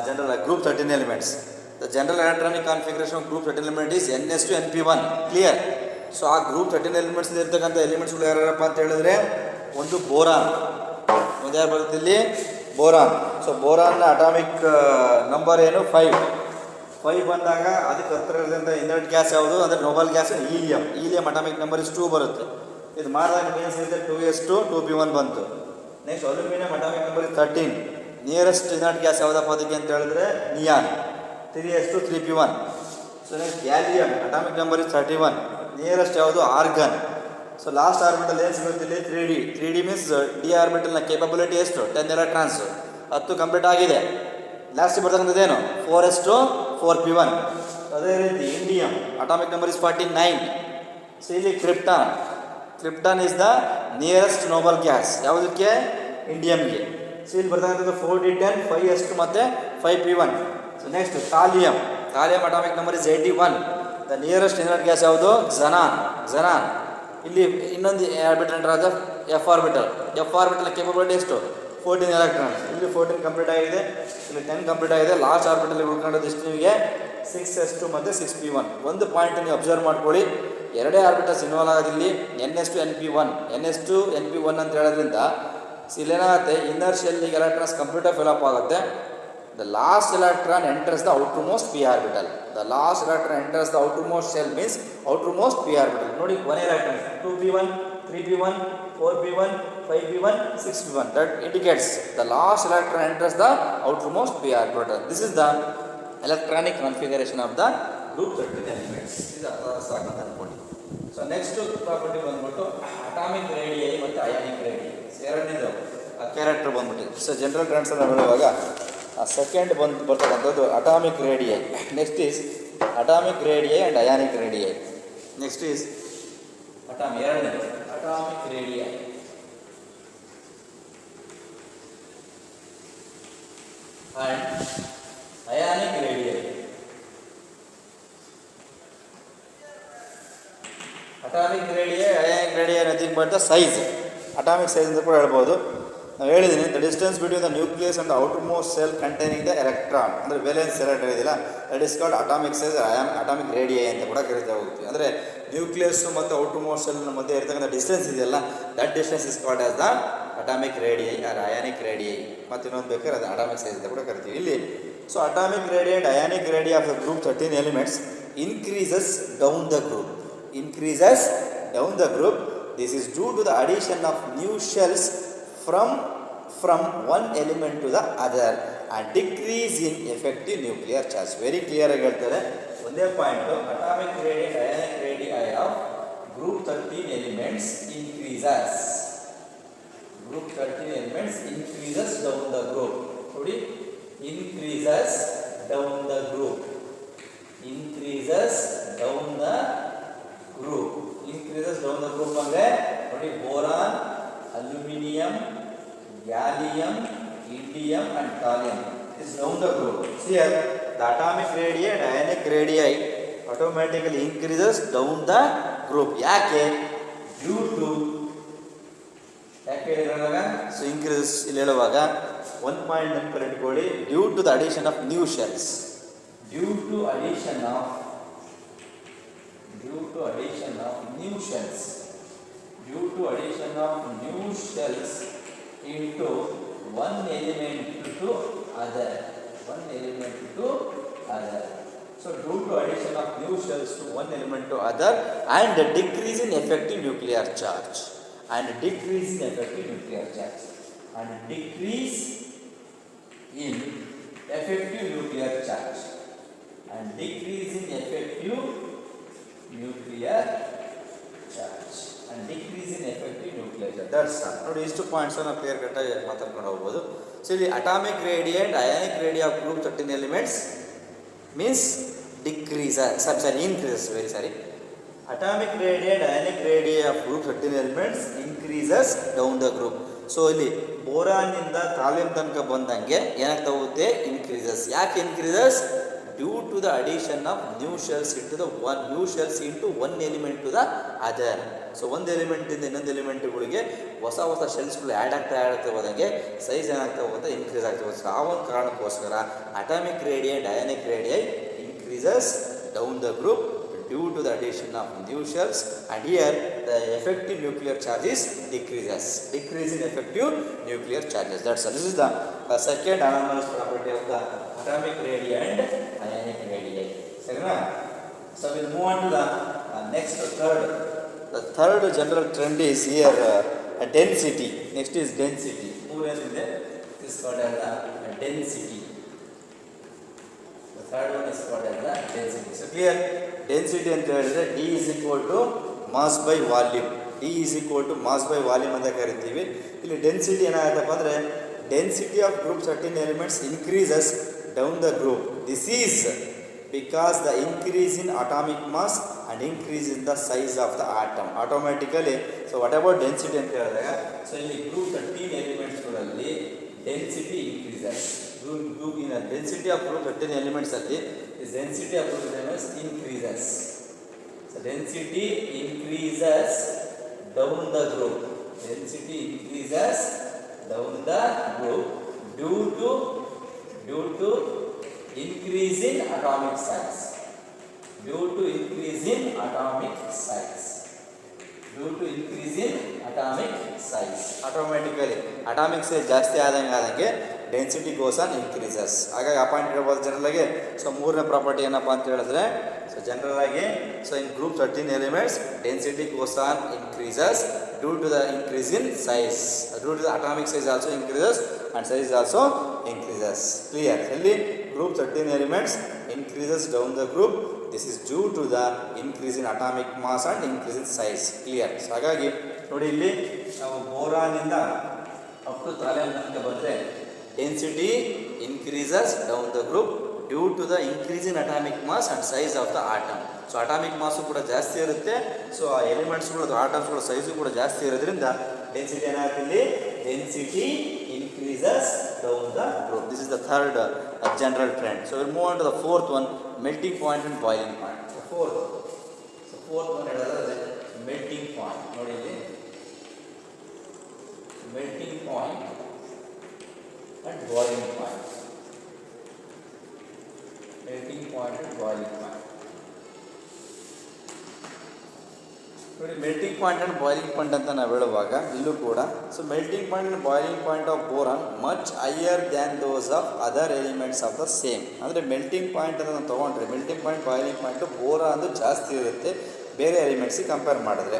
general group 13 elements. The general electronic configuration of group 13 element is ns to np1. Clear? So ಆ group 13 elements ಇರತಕ್ಕಂಥ ಎಲಿಮೆಂಟ್ಸ್ಗಳು ಯಾರ್ಯಾರಪ್ಪ ಅಂತ ಹೇಳಿದ್ರೆ ಒಂದು boron. ಒಂದು ಯಾರು ಬರುತ್ತೆ ಇಲ್ಲಿ boron. So ಬೋರಾನ್ನ atomic number ಏನು 5 ಬಂದಾಗ ಅದಕ್ಕೆ ಹತ್ತಿರ ಇರೋದ್ರಿಂದ ಇನರ್ಟ್ ಗ್ಯಾಸ್ ಯಾವುದು ಅಂದರೆ Nobel gas helium atomic number is 2 ಬರುತ್ತೆ. ಇದು ಮಾಡಿದಾಗ ಮೀನ್ಸ್ ಇದೆ 2s to 2p1 ಬಂತು. Next aluminium atomic number is 13. Nearest inert gas ಯಾವುದಪ್ಪ ಅದಕ್ಕೆ ಅಂತ ಹೇಳಿದ್ರೆ neon 3s to 3p1. So next gallium atomic number is 31. Nearest ಯಾವುದು ಆರ್ಗನ್ ಸೊ ಲಾಸ್ಟ್ ಆರ್ಬಿಟಲ್ ಏನು ಸಿಗುತ್ತಿಲ್ಲ 3D ಮೀನ್ಸ್ ಡಿ ಆರ್ಬಿಟಲ್ನ ಕೇಪಬಿಲಿಟಿ ಎಷ್ಟು 10 ಎಲೆಕ್ಟ್ರಾನ್ಸ್ 10 ಕಂಪ್ಲೀಟ್ ಆಗಿದೆ. ಲಾಸ್ಟ್ ಬರ್ತಕ್ಕಂಥದ್ದೇನು 4s2 4p1. ಅದೇ ರೀತಿ indium atomic number is 49. So ಇಲ್ಲಿ krypton is the nearest noble gas ಯಾವುದಕ್ಕೆ ಇಂಡಿಯಂಗೆ. ಸೊ ಇಲ್ಲಿ ಬರ್ತಕ್ಕಂಥದ್ದು 4d10 5s2 ಮತ್ತು 5p1. So next thallium atomic number is 81. The nearest inert gas ಯಾವುದು ಝನಾನ್. ಇಲ್ಲಿ ಇನ್ನೊಂದು ಆರ್ಬಿಟಲ್ ಎಂಟರ್ ಆದ ಎಫ್ ಆರ್ಬಿಟಲ್ ಕೇಪಬಿಲಿಟಿ ಎಷ್ಟು 14 ಎಲೆಕ್ಟ್ರಾನ್ಸ್. ಇಲ್ಲಿ 14 ಕಂಪ್ಲೀಟ್ ಆಗಿದೆ, ಇಲ್ಲಿ 10 ಕಂಪ್ಲೀಟ್ ಆಗಿದೆ. ಲಾಸ್ಟ್ ಆರ್ಬಿಟಲ್ ಉಳ್ಕೊಂಡದ್ದು ಎಷ್ಟು ನಿಮಗೆ 6s2 ಮತ್ತು 6p1. ಒಂದು ಪಾಯಿಂಟ್ ನೀವು ಅಬ್ಸರ್ವ್ ಮಾಡ್ಕೊಳ್ಳಿ, ಎರಡೇ ಆರ್ಬಿಟಲ್ಸ್ ಇನ್ವಾಲ್ವ್ ಆಗೋದಿಲ್ಲಿ NS2 NP1 ಅಂತ ಹೇಳೋದ್ರಿಂದ ಇಲ್ಲೇನಾಗುತ್ತೆ ಇನ್ನರ್ ಶೆಲ್ಲಿಗೆ ಎಲೆಕ್ಟ್ರಾನ್ಸ್ ಕಂಪ್ಲೀಟ್ ಫಿಲಪ್ ಆಗುತ್ತೆ. The last electron enters the outermost P orbital. The last electron enters the outermost shell means outermost P orbital. ನೋಡಿ ಕೊನೆ electron 2p1 3p1 4p1 5p1 6p1. that indicates the last electron enters the outermost p orbital. This is the electronic configuration of the group 13 elements. ಇದು ಸಾಕಂತ ಅನ್ಕೊಳ್ಳಿ. So next property ಬಂದ್ಬಿಟ್ಟು atomic radii ಮತ್ತು ionic radii ಎರಡನೇದು character ಬಂದ್ಬಿಟ್ಟು. So general transfer ಹೇಳುವಾಗ second ಬರ್ತಕ್ಕಂಥದ್ದು atomic radii. Next is atomic radii and ionic radii. Next is ಎರಡನೇದು atomic radii and ionic radii. Atomic radii, ionic radii nothing but the size. Atomic size ಅಂತ ಕೂಡ ಹೇಳ್ಬೋದು. ನಾವು ಹೇಳಿದ್ದೀನಿ the distance between the nucleus and outermost cell containing the electron ಅಂದರೆ valence electron ಇದೆಯಲ್ಲ that is called atomic size atomic radii ಅಂತ ಕೂಡ ಕರಿತಾ ಹೋಗ್ತೀವಿ. ಅಂದರೆ ನ್ಯೂಕ್ಲಿಯಸ್ ಮತ್ತು ಔಟರ್ಮೋಸ್ಟ್ ಸೆಲ್ನ ಮಧ್ಯೆ ಇರ್ತಕ್ಕಂಥ ಡಿಸ್ಟೆನ್ಸ್ ಇದೆಯಲ್ಲ that distance is called as the atomic radii or ionic radii. ಮತ್ತು ಇನ್ನೊಂದು ಬೇಕಾದ್ರೆ ಅದು ಅಟಾಮಿಕ್ ಸೈಜ್ ಅಂತ ಕೂಡ ಕರಿತೀವಿ ಇಲ್ಲಿ. So atomic radii and ionic radii of the group 13 elements increases down the group. This is due to the addition of new shells from one element to the other and decrease in effective nuclear charge. Very clear ಆಗಿ ಹೇಳ್ತಾರೆ. ಒಂದೇ point atomic radii ionic radii of group 13 elements increases down the group. ನೋಡಿ increases down the group ಅಂದರೆ ನೋಡಿ boron aluminium gallium indium and thallium is down the group. Here the atomic radii and ionic radii automatically increases down the group. ಯಾಕೆ ಹೇಳಿದಾಗ so increases ಇಲ್ಲಿ ಹೇಳುವಾಗ ಒಂದು point ನೆನಪಿಟ್ಕೊಳ್ಳಿ, due to the addition of new shells. Due to addition of new shells into one element to other. So due to addition of new shells to one element to other and decrease in effective nuclear charge and decrease in effective nuclear charge. That's all. ನೋಡಿ ಇಷ್ಟು points ನಾವು clear ಕಟ್ಟಾಗಿ ಮಾತಾಡ್ಕೊಂಡು ಹೋಗ್ಬೋದು. So ಇಲ್ಲಿ atomic radii and ionic radii of group 13 elements means increases. Atomic radii and ionic radii of group 13 elements increases down the group. So ಇಲ್ಲಿ ಬೋರಾನಿಂದ thallium ತನಕ ಬಂದಂಗೆ ಏನಾಗ್ತಾ ಹೋಗುತ್ತೆ ಇನ್ಕ್ರೀಸಸ್. ಯಾಕೆ increases? Due to the addition of new shells into one element to the other. So ಒಂದು ಎಲಿಮೆಂಟಿಂದ ಇನ್ನೊಂದು ಎಲಿಮೆಂಟ್ಗಳಿಗೆ ಹೊಸ ಶೆಲ್ಸ್ಗಳು ಆ್ಯಡ್ ಆಗ್ತಾ ಹೋದಂಗೆ ಸೈಜ್ ಏನಾಗ್ತಾ ಹೋಗುತ್ತೆ ಇನ್ಕ್ರೀಸ್ ಆಗ್ತಾ ಹೋಗುತ್ತೆ. ಸೊ ಆ ಒಂದು ಕಾರಣಕ್ಕೋಸ್ಕರ atomic radii and ionic radii increases down the group due to the addition of new shells, and here the effective nuclear charge is decrease in effective nuclear charges. That's all. This is the second anomalous property of the atomic radii and ionic radii. So we'll move on to the next third. The third general trend is here density. Next is density. This is called as density. Third one is called as the density. So clear, density ಅಂತ ಹೇಳಿದ್ರೆ D is equal to mass by volume. E is equal to mass by volume ಅಂತ ಕರಿತೀವಿ. ಇಲ್ಲಿ density ಏನಾಗುತ್ತಪ್ಪ ಅಂದರೆ density of group certain elements increases down the group. This is because the increase in atomic mass and increase in the size of the atom automatically. So what about density ಅಂತ ಹೇಳಿದಾಗ, so ಇಲ್ಲಿ group 13 elements ಗಳಲ್ಲಿ density increases. Group in the density of group 13 elements ಅಲ್ಲಿ is density of group elements increases. So density increases down the group. Density increases down the group due to increase in atomic size. Due to increase in atomic size. Due to increase in atomic size. Automatically atomic size ಜಾಸ್ತಿ ಆದಂಗೆ density goes on increases. ಹಾಗಾಗಿ a point ಹೇಳ್ಬೋದು ಜನರಲ್ಲಾಗಿ. So ಮೂರನೇ property ಏನಪ್ಪ ಅಂತ ಹೇಳಿದ್ರೆ, so general ಆಗಿ so in group 13 elements density goes on increases due to the increase in size. Due to the atomic size also increases and size also increases. Clear? ಎಲ್ಲಿ group 13 elements increases down the group. This is due to the increase in atomic mass and increase in size. Clear? So ಹಾಗಾಗಿ ನೋಡಿ ಇಲ್ಲಿ ನಾವು boron ಇಂದ up to ಥಾಲಿಯಂ ತನಕ ಬಂದರೆ density increases down the group due to the increase in atomic mass and size of the atom. So atomic mass ಕೂಡ ಜಾಸ್ತಿ ಇರುತ್ತೆ. ಸೊ ಆ ಎಲಿಮೆಂಟ್ಸ್ಗಳು ಆಟಮ್ಸ್ಗಳ ಸೈಜು ಕೂಡ ಜಾಸ್ತಿ ಇರೋದ್ರಿಂದ ಡೆನ್ಸಿಟಿ ಏನಾಗುತ್ತೆ ಇಲ್ಲಿ, density increases down the group. This is the third general trend. So we'll move on to the fourth one, melting point and boiling point. So fourth one ಹೇಳೋದಾದ್ರೆ melting point. ನೋಡಿ ಇಲ್ಲಿ melting point and boiling point. Melting point and boiling point. ನೋಡಿ melting point and boiling point ಅಂತ ನಾವು ಹೇಳುವಾಗ ಇಲ್ಲೂ ಕೂಡ so melting point and boiling point of boron much higher than those of other elements of the same. ಅಂದರೆ melting point ಅಂತ ನಾವು ತೊಗೊಂಡ್ರೆ ಮೆಲ್ಟಿಂಗ್ ಪಾಯಿಂಟ್ ಬಾಯ್ಲಿಂಗ್ ಪಾಯಿಂಟು ಬೋರಾನ್ದು ಜಾಸ್ತಿ ಇರುತ್ತೆ ಬೇರೆ ಎಲಿಮೆಂಟ್ಸಿಗೆ ಕಂಪೇರ್ ಮಾಡಿದ್ರೆ.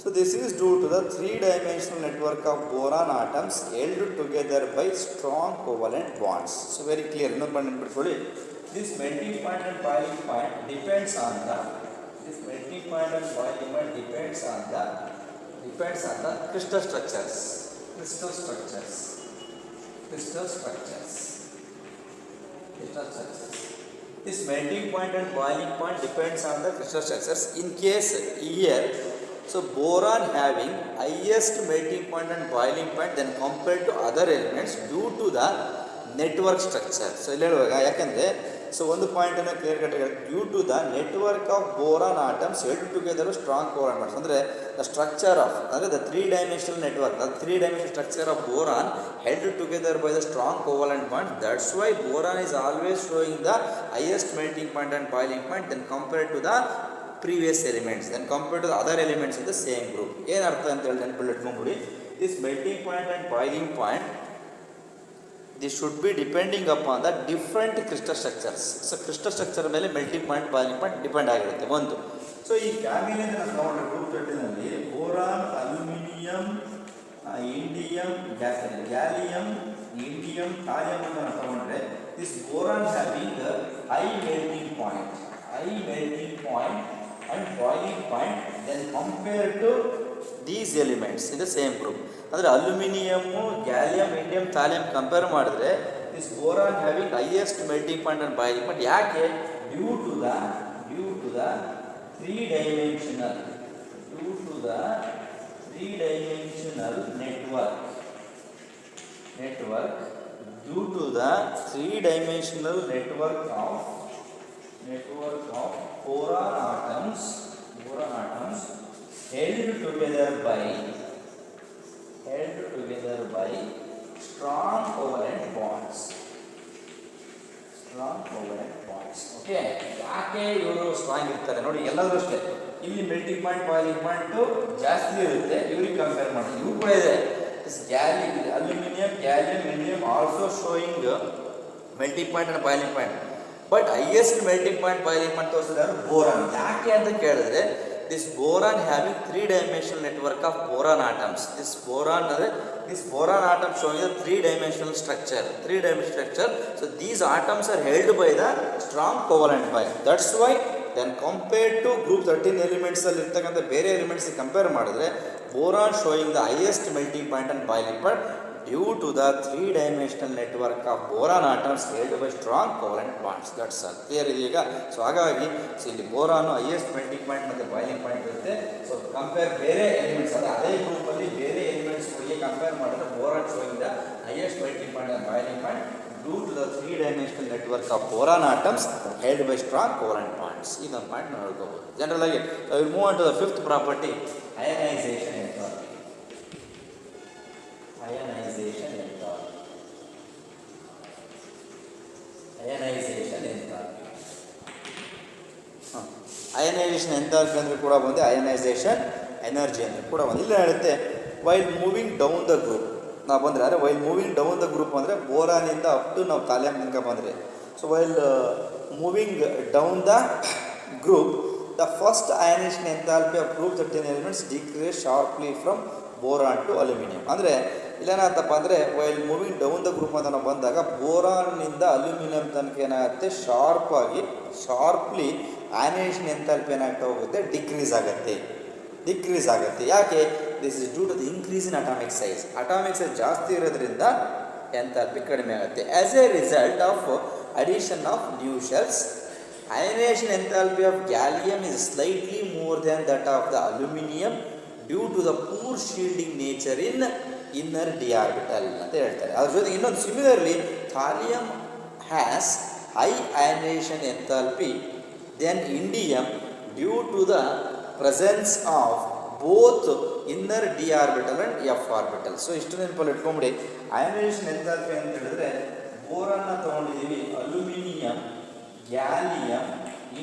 So this is due to the 3-dimensional network of boron atoms held together by strong covalent bonds. So very clear. ಇನ್ನೊಂದು ಪಾಯಿಂಟ್ ನೆನ್ಪಿಟ್ಕೊಳ್ಳಿ, this melting point and boiling point depends on the melting point and boiling point depends on the crystal structures. This melting point and boiling point depends on the crystal structures. In case here, so boron having highest melting point and boiling point then compared to other elements due to the network structure. So ಇಲ್ಲಿ ಹೇಳುವಾಗ ಯಾಕಂದರೆ so ಒಂದು ಪಾಯಿಂಟನ್ನು clear cut due to the network of boron atoms held together strong covalent bonds. ಅಂದರೆ the structure of ಅಂದರೆ the 3-dimensional network, the 3-dimensional structure of boron held together by the strong covalent bond. That's why boron is always showing the highest melting point and boiling point then compared to the previous elements then compared to the other elements in the same group. ಏನು ಅರ್ಥ ಅಂತ ಹೇಳಿ ನೆನಪಲ್ಲಿ ಇಟ್ಕೊಂಡ್ಬಿಡಿ. This melting point and boiling point this should be depending upon the different crystal structures. So crystal structure ಮೇಲೆ melting point boiling point depend ಆಗಿರುತ್ತೆ ಒಂದು. So ಈ ಕ್ಯಾಬಿನೆಟ್ ನಾವು ತಗೊಂಡ್ರೆ ಗ್ರೂಪ್ 13ನಲ್ಲಿ boron, aluminium, indium, gallium, indium, thallium ಅಂತ ನಾವು ತಗೊಂಡ್ರೆ this boron having high melting point and boiling point then compared to these elements in the same group. ಅಂದರೆ aluminium, gallium, indium, thallium compare ಮಾಡಿದ್ರೆ this boron having highest melting point and boiling point. ಯಾಕೆ? Due to the 3-dimensional network due to the 3-dimensional network of boron atoms held together by strong covalent bonds. Okay, ಯಾಕೆ ಇವರು strong ಇರ್ತಾರೆ ನೋಡಿ. ಎಲ್ಲರೂ ಅಷ್ಟೇ, ಇಲ್ಲಿ melting point boiling point ಜಾಸ್ತಿ ಇರುತ್ತೆ ಇವ್ರಿಗೆ ಕಂಪೇರ್ ಮಾಡಿ. ಇವು ಕೂಡ ಇದೆ aluminium, gallium, indium also showing melting point and boiling point. But highest melting point boiling point ತೋರಿಸಿದಾರೆ ಬೋರಾನ್. ಯಾಕೆ ಅಂತ ಕೇಳಿದ್ರೆ this boron having 3-dimensional network of boron atoms. This boron atom showing a 3-dimensional structure. So these atoms are held by the strong covalent bond. That's why than compared to group 13 ಎಲಿಮೆಂಟ್ಸಲ್ಲಿ ಇರ್ತಕ್ಕಂಥ ಬೇರೆ elements compare ಮಾಡಿದ್ರೆ boron showing the highest melting point and boiling point due to the 3-dimensional network of boron atoms held by strong covalent bonds. That's all. Clear ಇದೀಗ? So ಹಾಗಾಗಿ ಇಲ್ಲಿ boron highest melting point ಮತ್ತು boiling point ಇರುತ್ತೆ. So compare ಬೇರೆ elements ಅದೇ ಗ್ರೂಪಲ್ಲಿ ಬೇರೆ ಎಲಿಮೆಂಟ್ಸ್ಗಳಿಗೆ ಕಂಪೇರ್ ಮಾಡಿದ್ರೆ boron showing the highest melting point and boiling point due to the 3-dimensional network of boron atoms held by strong covalent bonds. ಇದೊಂದು point ನಾವು ನೋಡ್ಕೋಬಹುದು. ಜನರಲ್ ಆಗಿ will move on to the 5th property, ionisation enthalpy. Ionisation enthalpy. Ionisation enthalpy. Ionisation enthalpy ಅಂದರೆ ಕೂಡ ಬಂದು ionisation energy ಅಂದರೆ ಕೂಡ ಬಂದು. ಇಲ್ಲ ಹೇಳುತ್ತೆ while moving down the group ನಾವು ಬಂದರೆ, ಅಂದರೆ while moving down the group ಅಂದರೆ ಬೋರಾನಿಂದ ಅಪ್ ಟು ನಾವು ಥಾಲಿಯಂ ತನಕ ಬಂದರೆ. So while moving down the group the first ionisation enthalpy of group 13 elements decrease sharply from boron to aluminium. ಅಂದರೆ ಇಲ್ಲೇನಾಗ್ತಪ್ಪ ಅಂದರೆ while moving down the group ಅಂತ ನಾವು ಬಂದಾಗ ಬೋರಾನ್ನಿಂದ ಅಲ್ಯೂಮಿನಿಯಂ ತನಕ ಏನಾಗುತ್ತೆ, ಶಾರ್ಪ್ಲಿ ಅಯನೈಸೇಷನ್ ಎಂಥಾಲ್ಪಿ ಏನಾಗ್ತಾ ಹೋಗುತ್ತೆ, ಡಿಕ್ರೀಸ್ ಆಗುತ್ತೆ. ಯಾಕೆ? This is due to the increase in atomic size. Atomic size ಜಾಸ್ತಿ ಇರೋದ್ರಿಂದ ಎಂಥಾಲ್ಪಿ ಕಡಿಮೆ ಆಗುತ್ತೆ. As a result of addition of new shells, ionisation enthalpy of gallium is slightly more than that of the aluminium due to the poor shielding nature in inner d orbital ಅಂತ ಹೇಳ್ತಾರೆ. ಅದ್ರ ಜೊತೆಗೆ ಇನ್ನೊಂದು similarly thallium has high ionisation enthalpy then indium due to the presence of both inner d orbital and F orbital. So ಇಷ್ಟು ನೆನಪಲ್ಲಿ ಇಟ್ಕೊಂಬಿಡಿ. Ionisation enthalpy ಅಂತ ಹೇಳಿದ್ರೆ ಬೋರನ್ನ ತೊಗೊಂಡಿದ್ದೀವಿ, ಅಲ್ಯೂಮಿನಿಯಂ, ಗ್ಯಾಲಿಯಂ,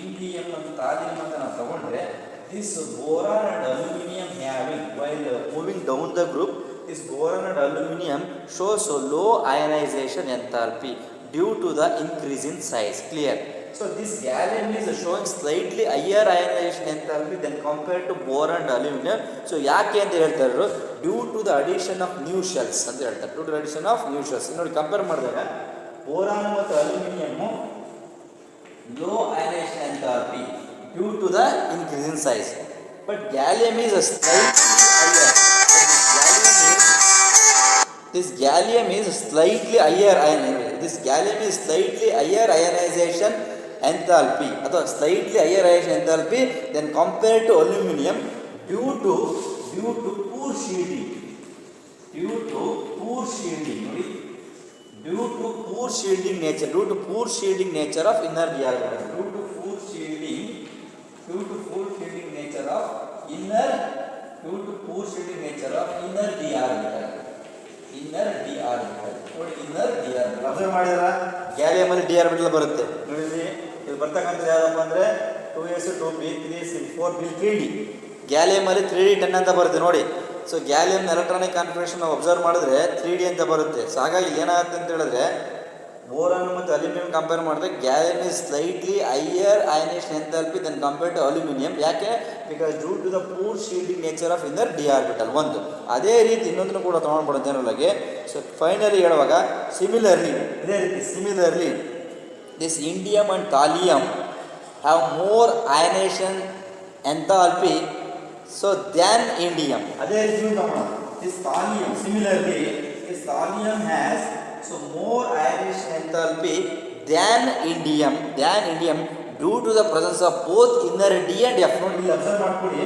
ಇಂಡಿಯಂ ಮತ್ತು ಥಾಲಿಯಂ ಅಂತ ನಾವು ತಗೊಂಡ್ರೆ this boron and aluminum having while moving down the group, this boron and aluminum shows a low ionization enthalpy due to the increase in size. Clear? So this gallium is showing slightly higher ionization enthalpy than compared to boron and aluminum. So ಯಾಕೆ ಅಂತ ಹೇಳ್ತಾರೆ, due to the addition of new shells ಅಂತ ಹೇಳ್ತಾರೆ. Due to the addition of new shells. ನೋಡಿ compare ಮಾಡಿದಾಗ boron ಮತ್ತು aluminium low ionisation enthalpy due to the increase in size, but gallium is a slightly higher. This gallium is slightly higher ionization enthalpy ಅಥವಾ slightly higher ionization enthalpy than compared to aluminum due to poor shielding. Due to poor shielding nature of inner d orbital. Due to poor shielding nature of inner d orbital. Observe ಮಾಡಿದ್ರೆ gallium ಅಲ್ಲಿ D orbital ಬರುತ್ತೆ. ನೋಡಿ ಇದು ಬರ್ತಕ್ಕಂಥ ಯಾವ್ದಪ್ಪ ಅಂದರೆ 2s 2p 3s 4p 3d. Gallium ಅಲ್ಲಿ 3d 10 ಅಂತ ಬರುತ್ತೆ ನೋಡಿ. ಸೊ ಗ್ಯಾಲಿಯಂ ಎಲೆಕ್ಟ್ರಾನಿಕ್ ಕಾನ್ಫಿಗರೇಷನ್ ನಾವು ಅಬ್ಸರ್ವ್ ಮಾಡಿದ್ರೆ 3d ಅಂತ ಬರುತ್ತೆ. ಸೊ ಹಾಗಾಗಿ ಏನಾಗುತ್ತೆ ಅಂತ ಹೇಳಿದ್ರೆ ಬೋರಾನ್ ಮತ್ತು ಅಲ್ಯೂಮಿನಿಯಂ ಕಂಪೇರ್ ಮಾಡಿದ್ರೆ gallium is slightly higher ionisation enthalpy then compared to aluminium. ಯಾಕೆ? Because due to the poor shielding nature of inner d orbital. ಒಂದು ಅದೇ ರೀತಿ ಇನ್ನೊಂದನ್ನು ಕೂಡ ತೊಗೊಂಡ್ಬಿಡೋ ಜನರೊಳಗೆ. ಸೊ ಫೈನಲಿ ಹೇಳುವಾಗ similarly this indium and thallium have more ionisation enthalpy so than indium. ಅದೇ ರೀತಿ this thallium similarly this thallium has so more ionization enthalpy than indium due to the presence of both inner d and f. ನೋಡಿ ಇಲ್ಲಿ observe ಮಾಡ್ಕೊಳ್ಳಿ,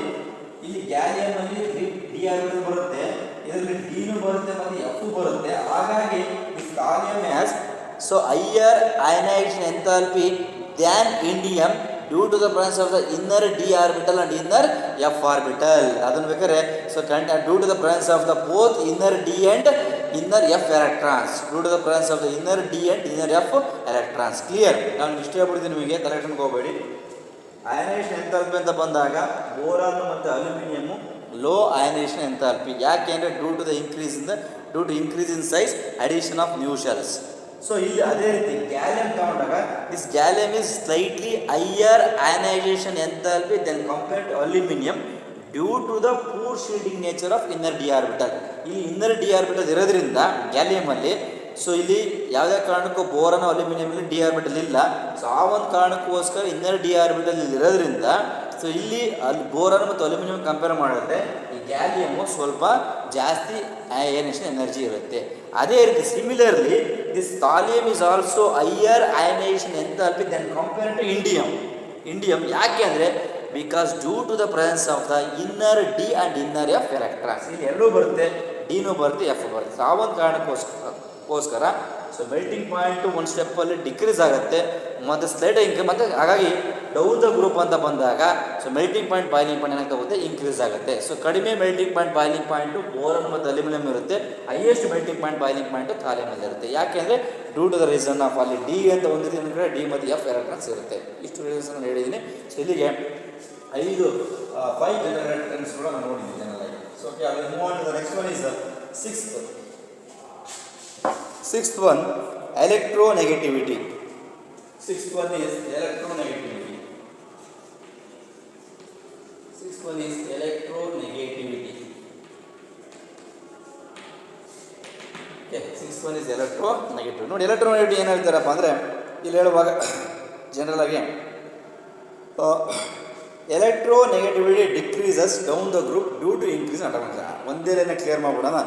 ಇಲ್ಲಿ gallium ಅಲ್ಲಿ D orbital ಬರುತ್ತೆ, ಇದರಲ್ಲಿ D ನು ಬರುತ್ತೆ ಮತ್ತು ಎಫ್ ಬರುತ್ತೆ. ಹಾಗಾಗಿ this thallium has so higher ionization enthalpy than indium due to the presence of the inner d orbital and inner f orbital. ಅದನ್ನು ಬೇಕಾದ್ರೆ so due to the presence of the both inner d and inner f electrons, due to the presence of the inner d and inner f electrons. Clear? ನಾನು ಇಷ್ಟ ಹೇಳ್ಬಿಡ್ತೀನಿ ನಿಮಗೆ, ಕಲೆಕ್ಷನ್ಗೆ ಹೋಗಬೇಡಿ. Ionisation enthalpy ಅಂತ ಬಂದಾಗ boron ಮತ್ತು ಅಲ್ಯೂಮಿನಿಯಮ್ಮು ಲೋ ಅಯನೈಸೇಷನ್ ಎಂಥಾಲ್ಪಿ. ಯಾಕೆ ಅಂದರೆ due to increase in size, addition of new shells. So ಇಲ್ಲಿ ಅದೇ ರೀತಿ ಗ್ಯಾಲಿಯಂ ತಗೊಂಡಾಗ this gallium is slightly higher ionisation enthalpy then compared to aluminium due to the poor shielding nature of inner d orbital. ಈ inner d orbital ಇರೋದ್ರಿಂದ ಗ್ಯಾಲಿಯಮಲ್ಲಿ so ಇಲ್ಲಿ ಯಾವುದೇ ಕಾರಣಕ್ಕೂ ಬೋರನ್ ಅಲ್ಯೂಮಿನಿಯಂ ಡಿ ಆರ್ಬಿಟಲ್ ಇಲ್ಲ. ಸೊ ಆ ಒಂದು ಕಾರಣಕ್ಕೋಸ್ಕರ ಇನ್ನರ್ ಡಿ ಆರ್ಬಿಟಲ್ ಇಲ್ಲಿ ಇರೋದ್ರಿಂದ ಸೊ ಇಲ್ಲಿ ಅಲ್ಲಿ ಬೋರನ್ ಮತ್ತು ಅಲ್ಯೂಮಿನಿಯಂ ಕಂಪೇರ್ ಮಾಡಿದ್ರೆ ಈ ಗ್ಯಾಲಿಯಮ್ಮು ಸ್ವಲ್ಪ ಜಾಸ್ತಿ ಅಯನೇಷನ್ ಎನರ್ಜಿ ಇರುತ್ತೆ. ಅದೇ ರೀತಿ similarly this thallium is also higher ionisation enthalpy then compare to indium. ಯಾಕೆ ಅಂದರೆ because due to the presence of the inner d and inner f electrons. ಇಲ್ಲಿ ಎಲ್ಲೂ ಬರುತ್ತೆ, ಡಿನೂ ಬರುತ್ತೆ, ಎಫ್ ಬರುತ್ತೆ. ಸೊ ಆ ಒಂದು ಕಾರಣಕ್ಕೋಸ್ಕರ ಸೊ ಮೆಲ್ಟಿಂಗ್ ಪಾಯಿಂಟು ಒಂದು ಸ್ಟೆಪ್ಪಲ್ಲಿ ಡಿಕ್ರೀಸ್ ಆಗುತ್ತೆ ಮತ್ತು ಸ್ಲೈಟ್ ಮತ್ತು ಹಾಗಾಗಿ ಡೌನ್ ದ ಗ್ರೂಪ್ ಅಂತ ಬಂದಾಗ so melting point boiling point ಏನಾಗುತ್ತೆ ಇನ್ಕ್ರೀಸ್ ಆಗುತ್ತೆ. ಸೊ ಕಡಿಮೆ melting point boiling point boron ಮತ್ತು ಅಲ್ಯೂಮಿನಿಯಂ ಇರುತ್ತೆ. Highest melting point boiling point ಥಾಲಿಯಮಲ್ಲಿ ಇರುತ್ತೆ. ಯಾಕೆಂದರೆ due to the reason of ಅಲ್ಲಿ ಡಿ ಅಂತ ಒಂದಿದೆ, ಒಂದು ಕಡೆ ಡಿ ಮತ್ತು ಎಫ್ ಎಲೆಕ್ಟ್ರಾನ್ಸ್ ಇರುತ್ತೆ. ಇಷ್ಟು ರೀಸನ್ ಹೇಳಿದ್ದೀನಿ. ಸೊ ಇಲ್ಲಿಗೆ 5 ಜನರಲ್ ಎಲೆಕ್ಟ್ರಾನ್ಸ್ಗಳು ನಾನು ನೋಡಿದ್ದೀನಿ general. So okay, I will move on to the next one is sixth one electronegativity. Sixth one is electronegativity. Sixth one is electronegativity. Okay, sixth one is electronegativity. ನೋಡಿ electronegativity ಏನು ಹೇಳ್ತಾರಪ್ಪ ಅಂದರೆ ಇಲ್ಲಿ ಹೇಳುವಾಗ general ಆಗಿ electronegativity decreases down the group due to increase in atomic size. ಒಂದೇ line clear ಮಾಡ್ಬಿಡೋಣ.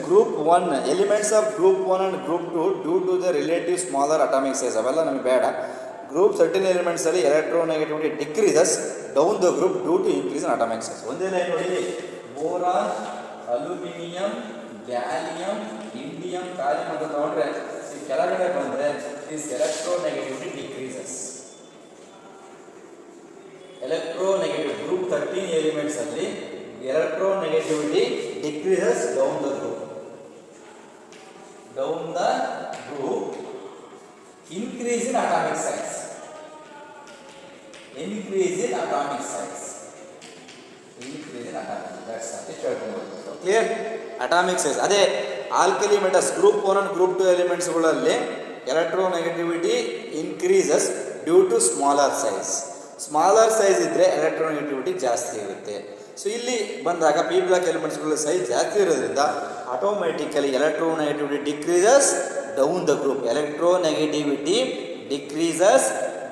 Group 1 elements of group 1 and group 2 due to the relative smaller atomic size ಅವೆಲ್ಲ ನಮಗೆ ಬೇಡ. ಗ್ರೂಪ್ 13 ಎಲಿಮೆಂಟ್ಸಲ್ಲಿ electronegativity decreases down the group due to increase in atomic size. ಒಂದೇ line ನೋಡಿ, boron, aluminium, gallium, indium, thallium ಅಂತ ತಗೊಂಡ್ರೆ ಈ ಕೆಳಗಡೆ ಬಂದರೆ this electronegativity decreases. Electronegative group 13 ಎಲಿಮೆಂಟ್ಸಲ್ಲಿ electronegativity decreases down the group. Increase in atomic size. Increase in atomic size. That's it. Clear? Atomic size. ಅದೇ alkali metals group 1 and group 2 ಎಲಿಮೆಂಟ್ಸ್ಗಳಲ್ಲಿ electronegativity increases due to smaller size. Smaller size ಇದ್ದರೆ electronegativity ಜಾಸ್ತಿ ಇರುತ್ತೆ. So ಇಲ್ಲಿ ಬಂದಾಗ P block ಎಲಿಮೆಂಟ್ಸ್ಗಳ size ಜಾಸ್ತಿ ಇರೋದ್ರಿಂದ automatically electronegativity decreases down the group. Electronegativity decreases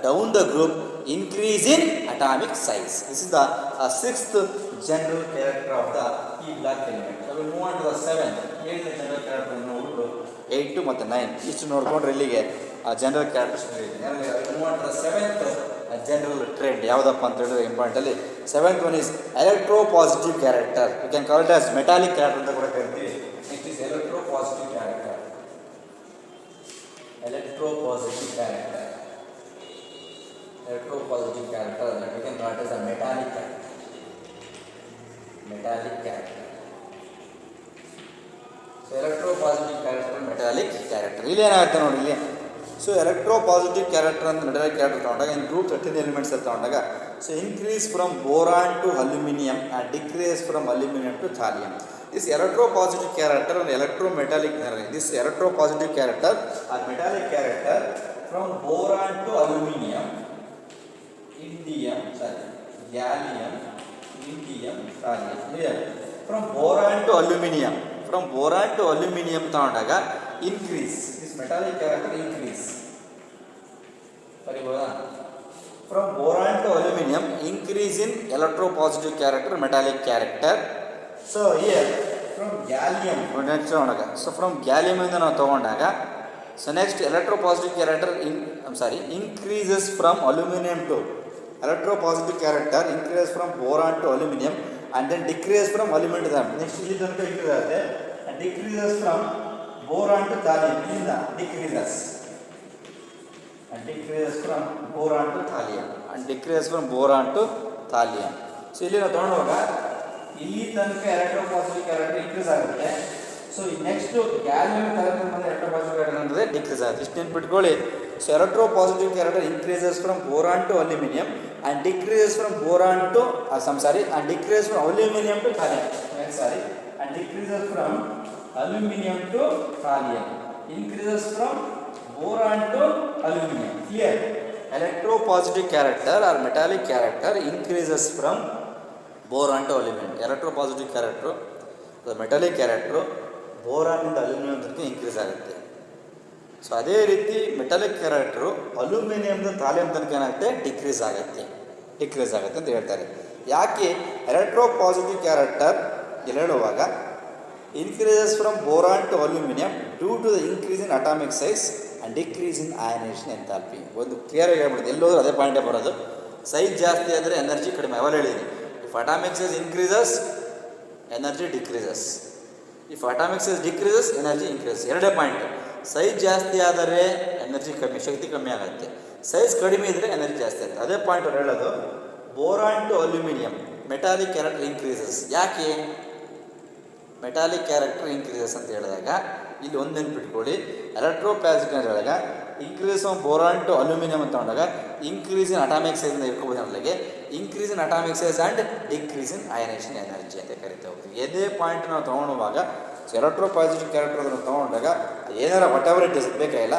down the group, increase in atomic size. This is the sixth general character of the P block element. Move on to the seventh. 7ನೇ general character ನೋಡ್ಬಿಟ್ಟು 8 ಮತ್ತು 9 ಇಷ್ಟು ನೋಡ್ಕೊಂಡ್ರೆ ಇಲ್ಲಿಗೆ general characters move on to the seventh general trend ಯಾವುದಪ್ಪ ಅಂತ ಹೇಳಿದ್ರೆ ಇಂಪಾರ್ಟೆಂಟಲ್ಲಿ 7th one is electropositive character. You can call it as metallic character ಅಂತ ಕೂಡ ಕರಿತೀವಿ. Next is electropositive character. Electropositive character that we can call it as a metallic character. So electropositive character, metallic character. ಇಲ್ಲಿ ಏನಾಗುತ್ತೆ ನೋಡಿ ಇಲ್ಲಿ. So electropositive character ಅಂತ metallic character ತಗೊಂಡಾಗ in group 13 elements ಅಂತ ತಗೊಂಡಾಗ so increase from boron to aluminium and decrease from aluminium to thallium. This electropositive character and electrometallic. This electropositive character or metallic character from boron to aluminium, gallium, indium, thallium. Clear? From boron to aluminium ತಗೊಂಡಾಗ increase. Metallic character increase. From boron to aluminium, increase in electropositive character, metallic character. So here from gallium, so from gallium ಇಂದ ನಾವು ತಗೊಂಡಾಗ so next electropositive character increases from aluminium to electropositive character increases from boron to aluminium and then decreases from aluminium to thallium. Next ಇಲ್ಲಿ ತನಕ increase ಆಗುತ್ತೆ and decreases from boron to thallium. ಇಲ್ಲಿಂದ decreases from boron to thallium and decreases from boron to thallium. So ಇಲ್ಲಿ ನಾವು ತಗೊಂಡಾಗ ಇಲ್ಲಿ ತನಕ electropositive character increase ಆಗುತ್ತೆ. ಸೊ ನೆಕ್ಸ್ಟ್ ಗ್ಯಾಲಿಯಂ ಕ್ಯಾರೆಕ್ಟರ್ ಬಂದರೆ ಎಲೆಕ್ಟ್ರೋಪಾಸಿಟಿವ್ ಕ್ಯಾರೆಕ್ಟರ್ ಅಂದರೆ ಡಿಕ್ರೀಸ್ ಆಗುತ್ತೆ. ಇಷ್ಟು ನೆನ್ಪಿಟ್ಕೊಳ್ಳಿ. So electropositive character increases from boron to aluminium and decreases from boron to and decreases from aluminum to thallium. And decreases from aluminum to thallium. Increases from boron to aluminum. Clear? Electropositive character or metallic character increases from boron to aluminum. Electropositive character, the metallic character, boron and aluminum increase ಆಗುತ್ತೆ. So ಅದೇ ರೀತಿ metallic character ಅಲ್ಯೂಮಿನಿಯಮ್ದು ಥಾಲಿಯಂ ತನಕ ಏನಾಗುತ್ತೆ decrease ಆಗುತ್ತೆ ಅಂತ ಹೇಳ್ತಾರೆ. ಯಾಕೆ electropositive character ಹೇಳುವಾಗ increases from boron to aluminium due to the increase in atomic size and decrease in ionisation enthalpy. ಒಂದು ಕ್ಲಿಯರಾಗಿ ಹೇಳ್ಬಿಡುತ್ತೆ, ಎಲ್ಲೋದ್ರೂ ಅದೇ ಪಾಯಿಂಟೇ ಬರೋದು. ಸೈಜ್ ಜಾಸ್ತಿ ಆದರೆ ಎನರ್ಜಿ ಕಡಿಮೆ. ಅವೆಲ್ಲ ಹೇಳಿದ್ದೀನಿ. If atomic size increases energy decreases, if atomic size decreases energy increases. ಎರಡೇ ಪಾಯಿಂಟ್. ಸೈಜ್ ಜಾಸ್ತಿ ಆದರೆ ಎನರ್ಜಿ ಕಮ್ಮಿ, ಶಕ್ತಿ ಕಮ್ಮಿ ಆಗುತ್ತೆ. ಸೈಜ್ ಕಡಿಮೆ ಇದ್ದರೆ ಎನರ್ಜಿ ಜಾಸ್ತಿ ಆಗುತ್ತೆ. ಅದೇ ಪಾಯಿಂಟ್ ಅವ್ರು ಹೇಳೋದು. Boron to aluminium metallic character increases. ಯಾಕೆ ಮೆಟಾಲಿಕ್ ಕ್ಯಾರೆಕ್ಟರ್ ಇನ್ಕ್ರೀಸಸ್ ಅಂತ ಹೇಳಿದಾಗ ಇಲ್ಲಿ ಒಂದು ನೆನ್ಪಿಟ್ಕೊಳ್ಳಿ, ಎಲೆಕ್ಟ್ರೋ ಪಾಸಿಟಿವ್ ಅಂತ ಹೇಳಿದಾಗ increase of boron to aluminium ಅಂತ ತಗೊಂಡಾಗ ಇನ್ಕ್ರೀಸ್ ಇನ್ ಅಟಾಮಿಕ್ ಸೈಜ್ ಅಂತ ಇಟ್ಕೋಬೋದು. ಅಲ್ಲಿಗೆ increase in atomic size and decrease in ionisation energy ಅಂತ ಕರಿತಾ ಹೋಗ್ತೀವಿ. ಎದೇ ಪಾಯಿಂಟ್ ನಾವು ತೊಗೊಳುವಾಗ ಎಲೆಕ್ಟ್ರೋ ಪಾಸಿಟಿವ್ ಕ್ಯಾರೆಕ್ಟರ್ ಅದನ್ನು ತೊಗೊಂಡಾಗ ಏನಾರ ವಾಟ್ ಎವರ್ ಇಟ್ ಇಸ್ ಬೇಕಾಗಿಲ್ಲ.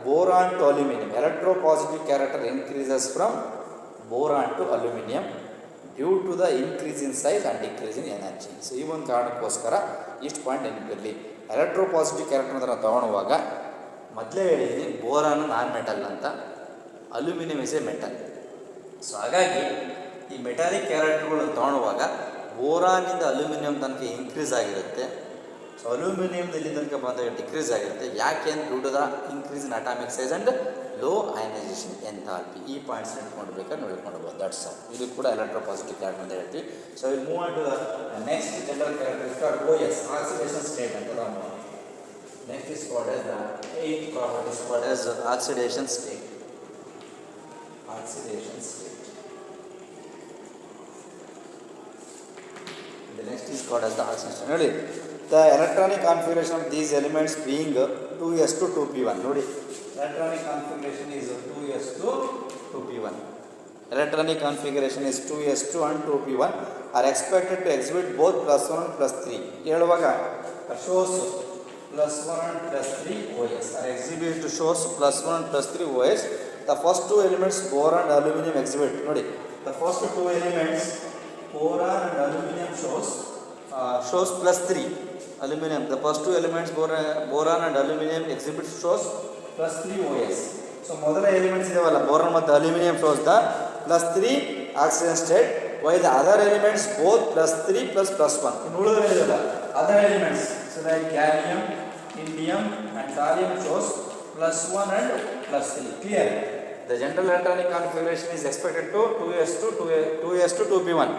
Boron to aluminium electropositive character increases from boron to aluminium due to the increase in size and decrease in energy. So ಈ ಒಂದು ಕಾರಣಕ್ಕೋಸ್ಕರ ಇಷ್ಟು ಪಾಯಿಂಟ್ ನೆನಪಿರಲಿ. ಎಲೆಕ್ಟ್ರೋ ಪಾಸಿಟಿವ್ ಕ್ಯಾರೆಕ್ಟರ್ ಅಂತ ನಾವು ತೊಗೊಳುವಾಗ ಮೊದಲೇ ಹೇಳಿದ್ದೀನಿ, ಬೋರಾನು ನಾನ್ ಮೆಟಲ್ ಅಂತ, aluminium is a metal. So ಹಾಗಾಗಿ ಈ ಮೆಟಾಲಿಕ್ ಕ್ಯಾರೆಕ್ಟರ್ಗಳನ್ನು ತೊಗೊಳುವಾಗ ಬೋರಾನಿಂದ ಅಲ್ಯೂಮಿನಿಯಂ ತನಕ ಇನ್ಕ್ರೀಸ್ ಆಗಿರುತ್ತೆ. ಸೊ ಅಲ್ಯೂಮಿನಿಯಮ್ದಲ್ಲಿ ತನಕ ಬಂದಾಗ ಡಿಕ್ರೀಸ್ ಆಗಿರುತ್ತೆ. ಯಾಕೆ ಅಂತ due to the increase in atomic size and low ionisation enthalpy. ಈ ಪಾಯಿಂಟ್ಸ್ ನೋಡ್ಬೇಕಾದ್ರೆ ನೋಡ್ಕೊಳ್ಬೋದು. That's all. ಇದು ಕೂಡ ಎಲೆಕ್ಟ್ರೋ ಪಾಸಿಟಿವ್ ಕ್ಯಾರೆಕ್ಟರ್ ಅಂತ ಹೇಳ್ತೀವಿ. So will move on to the next general character OS oxidation state ಅಂತ ನಾವು next is called as the eighth property is called as oxidation state. The next is called as the oxidation state. Nodi, the electronic configuration of these elements being 2s to 2p1. Nodi, electronic configuration is 2s to 2p1. Electronic configuration is 2s2 and 2p1 are expected to exhibit both +1 and +3. ಹೇಳುವಾಗ shows +1 and +3 OS are exhibit to shows +1 and +3 OS. The first two elements boron and aluminum exhibit. Nodi, the first two elements boron and aluminum shows +3 aluminum. The first two elements boron and aluminum exhibit shows +3 OS. So ಮೊದಲ elements ಇದೆವಲ್ಲ boron ಮತ್ತು aluminium shows the +3 oxidation state, while the other elements both +3 +1. ಇನ್ನು ಉಳಿದವೆಲ್ಲ other elements so like gallium, indium and thallium shows +1 and +3. Clear? The general electronic configuration is expected to 2s to 2p1.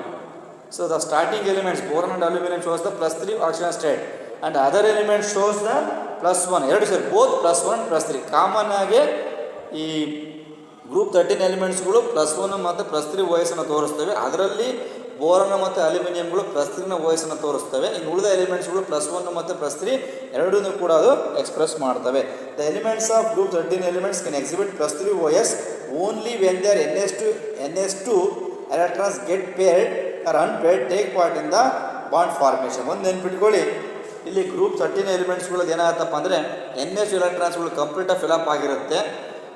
So the starting elements boron and aluminum shows the +3 oxidation state and other elements shows the +1. ಎರಡು ಸೇರಿ both +1 +3. Common ಆಗಿ ಈ group 13 ಎಲಿಮೆಂಟ್ಸ್ಗಳು +1 ಮತ್ತು +3 OS ಅನ್ನು ತೋರಿಸ್ತವೆ. ಅದರಲ್ಲಿ boron ಮತ್ತು ಅಲ್ಯೂಮಿನಿಯಂಗಳು +3 OS ಅನ್ನು ತೋರಿಸ್ತವೆ. ಇನ್ನು ಉಳಿದ ಎಲಿಮೆಂಟ್ಸ್ಗಳು +1 ಮತ್ತು +3 ಎರಡನ್ನೂ ಕೂಡ ಅದು ಎಕ್ಸ್ಪ್ರೆಸ್ ಮಾಡ್ತವೆ. The elements of group 13 elements can exhibit +3 OS only when there NS2 electrons get paired or unpaired take part in the bond formation. ಒಂದು ನೆನ್ಪಿಟ್ಕೊಳ್ಳಿ, ಇಲ್ಲಿ ಗ್ರೂಪ್ 13 ಎಲಿಮೆಂಟ್ಸ್ಗಳಿಗೆ ಏನಾಗುತ್ತಪ್ಪ ಅಂದರೆ NH ಎಲೆಕ್ಟ್ರಾನ್ಸ್ಗಳು ಕಂಪ್ಲೀಟಾಗಿ ಫಿಲಪ್ ಆಗಿರುತ್ತೆ.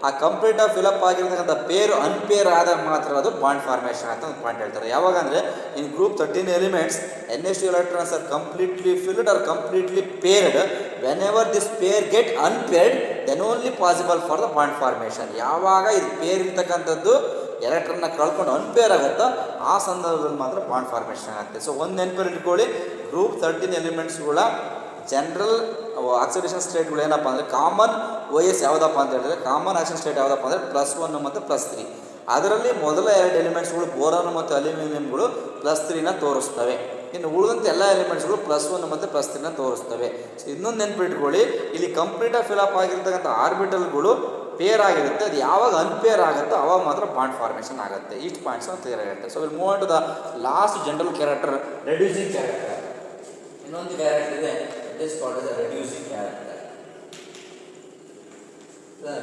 ಆ ಕಂಪ್ಲೀಟಾಗಿ ಫಿಲಪ್ ಆಗಿರ್ತಕ್ಕಂಥ ಪೇರು ಅನ್ಪೇರ್ ಆದಾಗ ಮಾತ್ರ ಅದು ಬಾಂಡ್ ಫಾರ್ಮೇಷನ್ ಅಂತ ಒಂದು ಪಾಯಿಂಟ್ ಹೇಳ್ತಾರೆ. ಯಾವಾಗ ಅಂದರೆ in group 13 elements NH electrons are completely filled are completely paired. Whenever this pair get unpaired then only possible for the bond formation. ಯಾವಾಗ ಇದು ಪೇರ್ ಇರ್ತಕ್ಕಂಥದ್ದು ಎಲೆಕ್ಟ್ರಾನ್ನ ಕಳ್ಕೊಂಡು ಅನ್ಪೇರ್ ಆಗುತ್ತೋ ಆ ಸಂದರ್ಭದಲ್ಲಿ ಮಾತ್ರ ಬಾಂಡ್ ಫಾರ್ಮೇಷನ್ ಆಗುತ್ತೆ. ಸೊ ಒಂದು ನೆನಪಲ್ಲಿ ಇಟ್ಕೊಳ್ಳಿ, ಗ್ರೂಪ್ 13 ಎಲಿಮೆಂಟ್ಸ್ಗಳ ಜನರಲ್ ಆಕ್ಸಿಡೇಷನ್ ಸ್ಟೇಟ್ಗಳು ಏನಪ್ಪ ಅಂದರೆ ಕಾಮನ್ OS ಯಾವುದಪ್ಪ ಅಂತ ಹೇಳಿದ್ರೆ ಕಾಮನ್ ಆಕ್ಸಿಡೇಷನ್ ಸ್ಟೇಟ್ ಯಾವುದಪ್ಪ ಅಂದರೆ +1 ಮತ್ತು +3. ಅದರಲ್ಲಿ ಮೊದಲ ಎರಡು ಎಲಿಮೆಂಟ್ಸ್ಗಳು ಬೋರಾನ್ ಮತ್ತು ಅಲ್ಯೂಮಿನಿಯಂಗಳು +3ನ ತೋರಿಸ್ತವೆ. ಇನ್ನು ಉಳಿದಂಥ ಎಲ್ಲ ಎಲಿಮೆಂಟ್ಸ್ಗಳು +1 ಮತ್ತು +3ನ ತೋರಿಸ್ತವೆ. ಸೊ ಇನ್ನೊಂದು ನೆನಪಿಟ್ಕೊಳ್ಳಿ, ಇಲ್ಲಿ ಕಂಪ್ಲೀಟಾಗಿ ಫಿಲಪ್ ಆಗಿರ್ತಕ್ಕಂಥ ಆರ್ಬಿಟಲ್ಗಳು ಪೇರ್ ಆಗಿರುತ್ತೆ. ಅದು ಯಾವಾಗ ಅನ್ಪೇರ್ ಆಗುತ್ತೋ ಅವಾಗ ಮಾತ್ರ ಬಾಂಡ್ ಫಾರ್ಮೇಷನ್ ಆಗುತ್ತೆ. ಇಷ್ಟು ಪಾಯಿಂಟ್ಸ್ ಕ್ಲಿಯರ್ ಆಗುತ್ತೆ. So will move on to the last general character, reducing character. ಇನ್ನೊಂದು ಕ್ಯಾರೆಕ್ಟರ್ ಇದೆ, it is called as reducing character.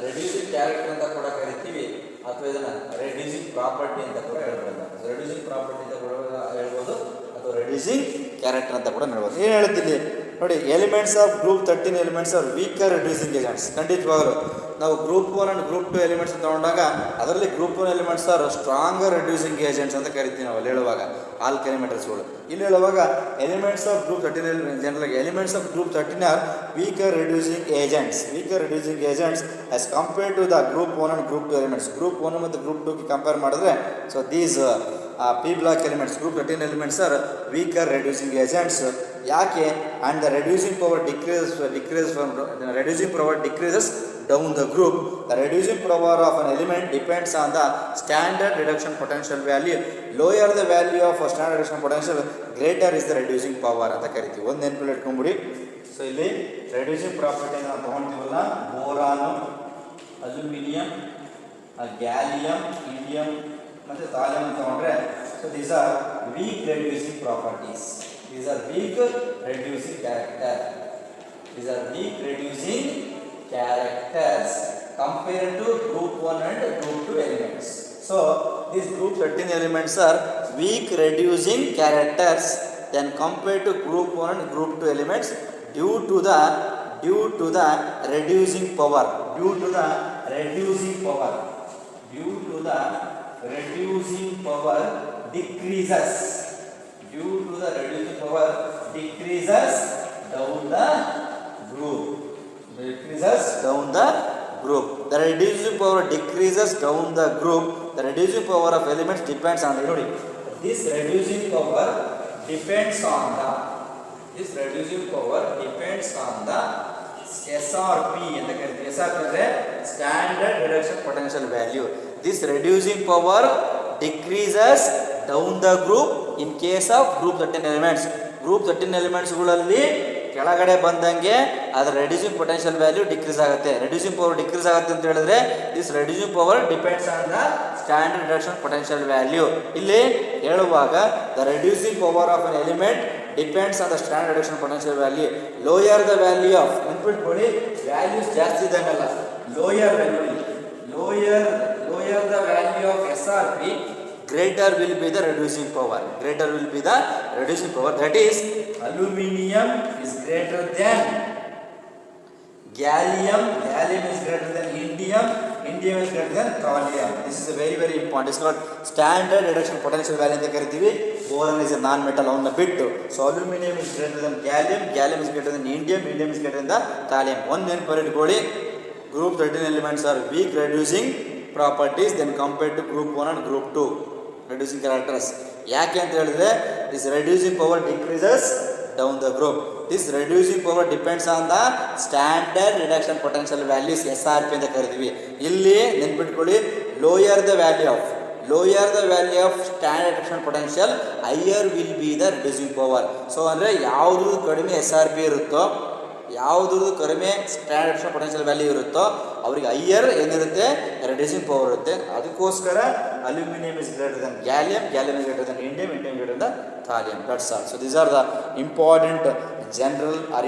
Reducing character ಅಂತ ಕೂಡ ಕರಿತೀವಿ, ಅಥವಾ ಇದನ್ನು ರೆಡ್ಯೂಸಿಂಗ್ ಪ್ರಾಪರ್ಟಿ ಅಂತ ಕೂಡ ಹೇಳ್ಬೋದು. ರೆಡ್ಯೂಸಿಂಗ್ ಪ್ರಾಪರ್ಟಿ ಅಂತ ಕೂಡ ಹೇಳ್ಬೋದು, ಅಥವಾ ರೆಡ್ಯೂಸಿಂಗ್ ಕ್ಯಾರೆಕ್ಟರ್ ಅಂತ ಕೂಡ ಹೇಳ್ಬೋದು. ಏನು ಹೇಳ್ತೀನಿ ನೋಡಿ, elements of group 13 elements are weaker reducing agents. ಖಂಡಿತವಾಗಲು ನಾವು ಗ್ರೂಪ್ 1 ಆ್ಯಂಡ್ ಗ್ರೂಪ್ 2 ಎಲಿಮೆಂಟ್ಸ್ ತೊಗೊಂಡಾಗ ಅದರಲ್ಲಿ group 1 elements are stronger reducing agents ಅಂತ ಕರಿತೀವಿ ನಾವು ಅಲ್ಲಿ ಹೇಳುವಾಗ ಆಲ್ಕಲಿ ಮೆಟಲ್ಸ್ಗಳು. ಇಲ್ಲಿ ಹೇಳುವಾಗ elements of group 13 general elements of group 13 are weaker reducing agents as compared to the group 1 and group 2 elements. Group 1 ಮತ್ತು ಗ್ರೂಪ್ 2ಗೆ ಕಂಪೇರ್ ಮಾಡಿದ್ರೆ so these p block elements group 13 elements are weaker reducing agents. ಯಾಕೆ? And the reducing power decreases down the group. The reducing power of an element depends on the standard reduction potential value. Lower the value of standard reduction potential greater is the reducing power ಅಂತ ಕರಿತೀವಿ. ಒಂದು ನೆನಪಲ್ಲಿ ಇಟ್ಕೊಂಡ್ಬಿಡಿ. ಸೊ ಇಲ್ಲಿ reducing property ನಾವು ತೊಗೊಳ್ತೀವಲ್ಲ, boron, aluminium, gallium, indium ಮತ್ತು ಥಾಲಿಯಂ ತೊಗೊಂಡ್ರೆ so these are weak reducing properties. These are weak reducing characters compared to group 1 and group 2 elements. So these group 13 elements are weak reducing characters then compared to group 1 and group 2 elements due to the reducing power decreases down the group. The reducing power decreases down the group. The reducing power of elements depends on the this reducing power depends on the SRP and the SRP is standard reduction potential value. This reducing power decreases down the group in case of group 13 elements. Group 13 ಎಲಿಮೆಂಟ್ಸ್ಗಳಲ್ಲಿ ಕೆಳಗಡೆ ಬಂದಂಗೆ ಅದರ reducing potential value decrease ಆಗುತ್ತೆ. Reducing power decrease ಆಗುತ್ತೆ ಅಂತ ಹೇಳಿದ್ರೆ this reducing power depends on the standard reduction potential value. ಇಲ್ಲಿ ಹೇಳುವಾಗ the reducing power of an element depends on the standard reduction potential value. Lower the value of ನೆನ್ಪಿಟ್ಕೊಳ್ಳಿ, values ಜಾಸ್ತಿ ಇದ್ದಂಗಲ್ಲ, lower the value of SRP greater will be the reducing power. That is, aluminum is greater than gallium is greater than indium is greater than thorium. This is a very important. It's called standard reduction potential value ಅಂತ ಕರಿತೀವಿ. boron is a non metal ಅವನ್ನ ಬಿಟ್ಟು. So aluminum is greater than gallium is greater than indium is greater than thorium. ಒಂದು ನೆನಪಲ್ಲಿ ಇಟ್ಕೊಳ್ಳಿ, group 13 elements are weak reducing properties then compared to group 1 and group 2 reducing characters. ಯಾಕೆ ಅಂತ ಹೇಳಿದ್ರೆ this reducing power decreases down the group. This reducing power depends on the standard reduction potential values SRP ಅಂತ ಕರಿತೀವಿ. ಇಲ್ಲಿ ನೆನ್ಪಿಟ್ಕೊಳ್ಳಿ, lower the value of standard reduction potential, higher will be the reducing power. So ಅಂದರೆ ಯಾವುದು ಕಡಿಮೆ SRP ಇರುತ್ತೋ, ಯಾವುದು ಕಡಿಮೆ ಸ್ಟ್ಯಾಂಡರ್ಡ್ ರಿಡಕ್ಷನ್ ಪೊಟೆನ್ಷಿಯಲ್ ವ್ಯಾಲ್ಯೂ ಇರುತ್ತೋ ಅವರಿಗೆ ಹೈಯರ್ ಏನಿರುತ್ತೆ ರೆಡ್ಯೂಸಿಂಗ್ ಪವರ್ ಇರುತ್ತೆ. ಅದಕ್ಕೋಸ್ಕರ aluminium is greater than gallium is greater than indium greater than thallium. That's all. So these are the important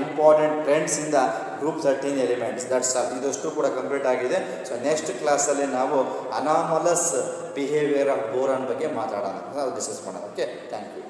important trends in the group 13 elements. That's all. ಇದಷ್ಟು ಕೂಡ complete ಆಗಿದೆ. So next ಕ್ಲಾಸಲ್ಲಿ ನಾವು anomalous behaviour of boron ಬಗ್ಗೆ ಮಾತಾಡೋಣ, discuss ಮಾಡೋಣ. Okay, thank you.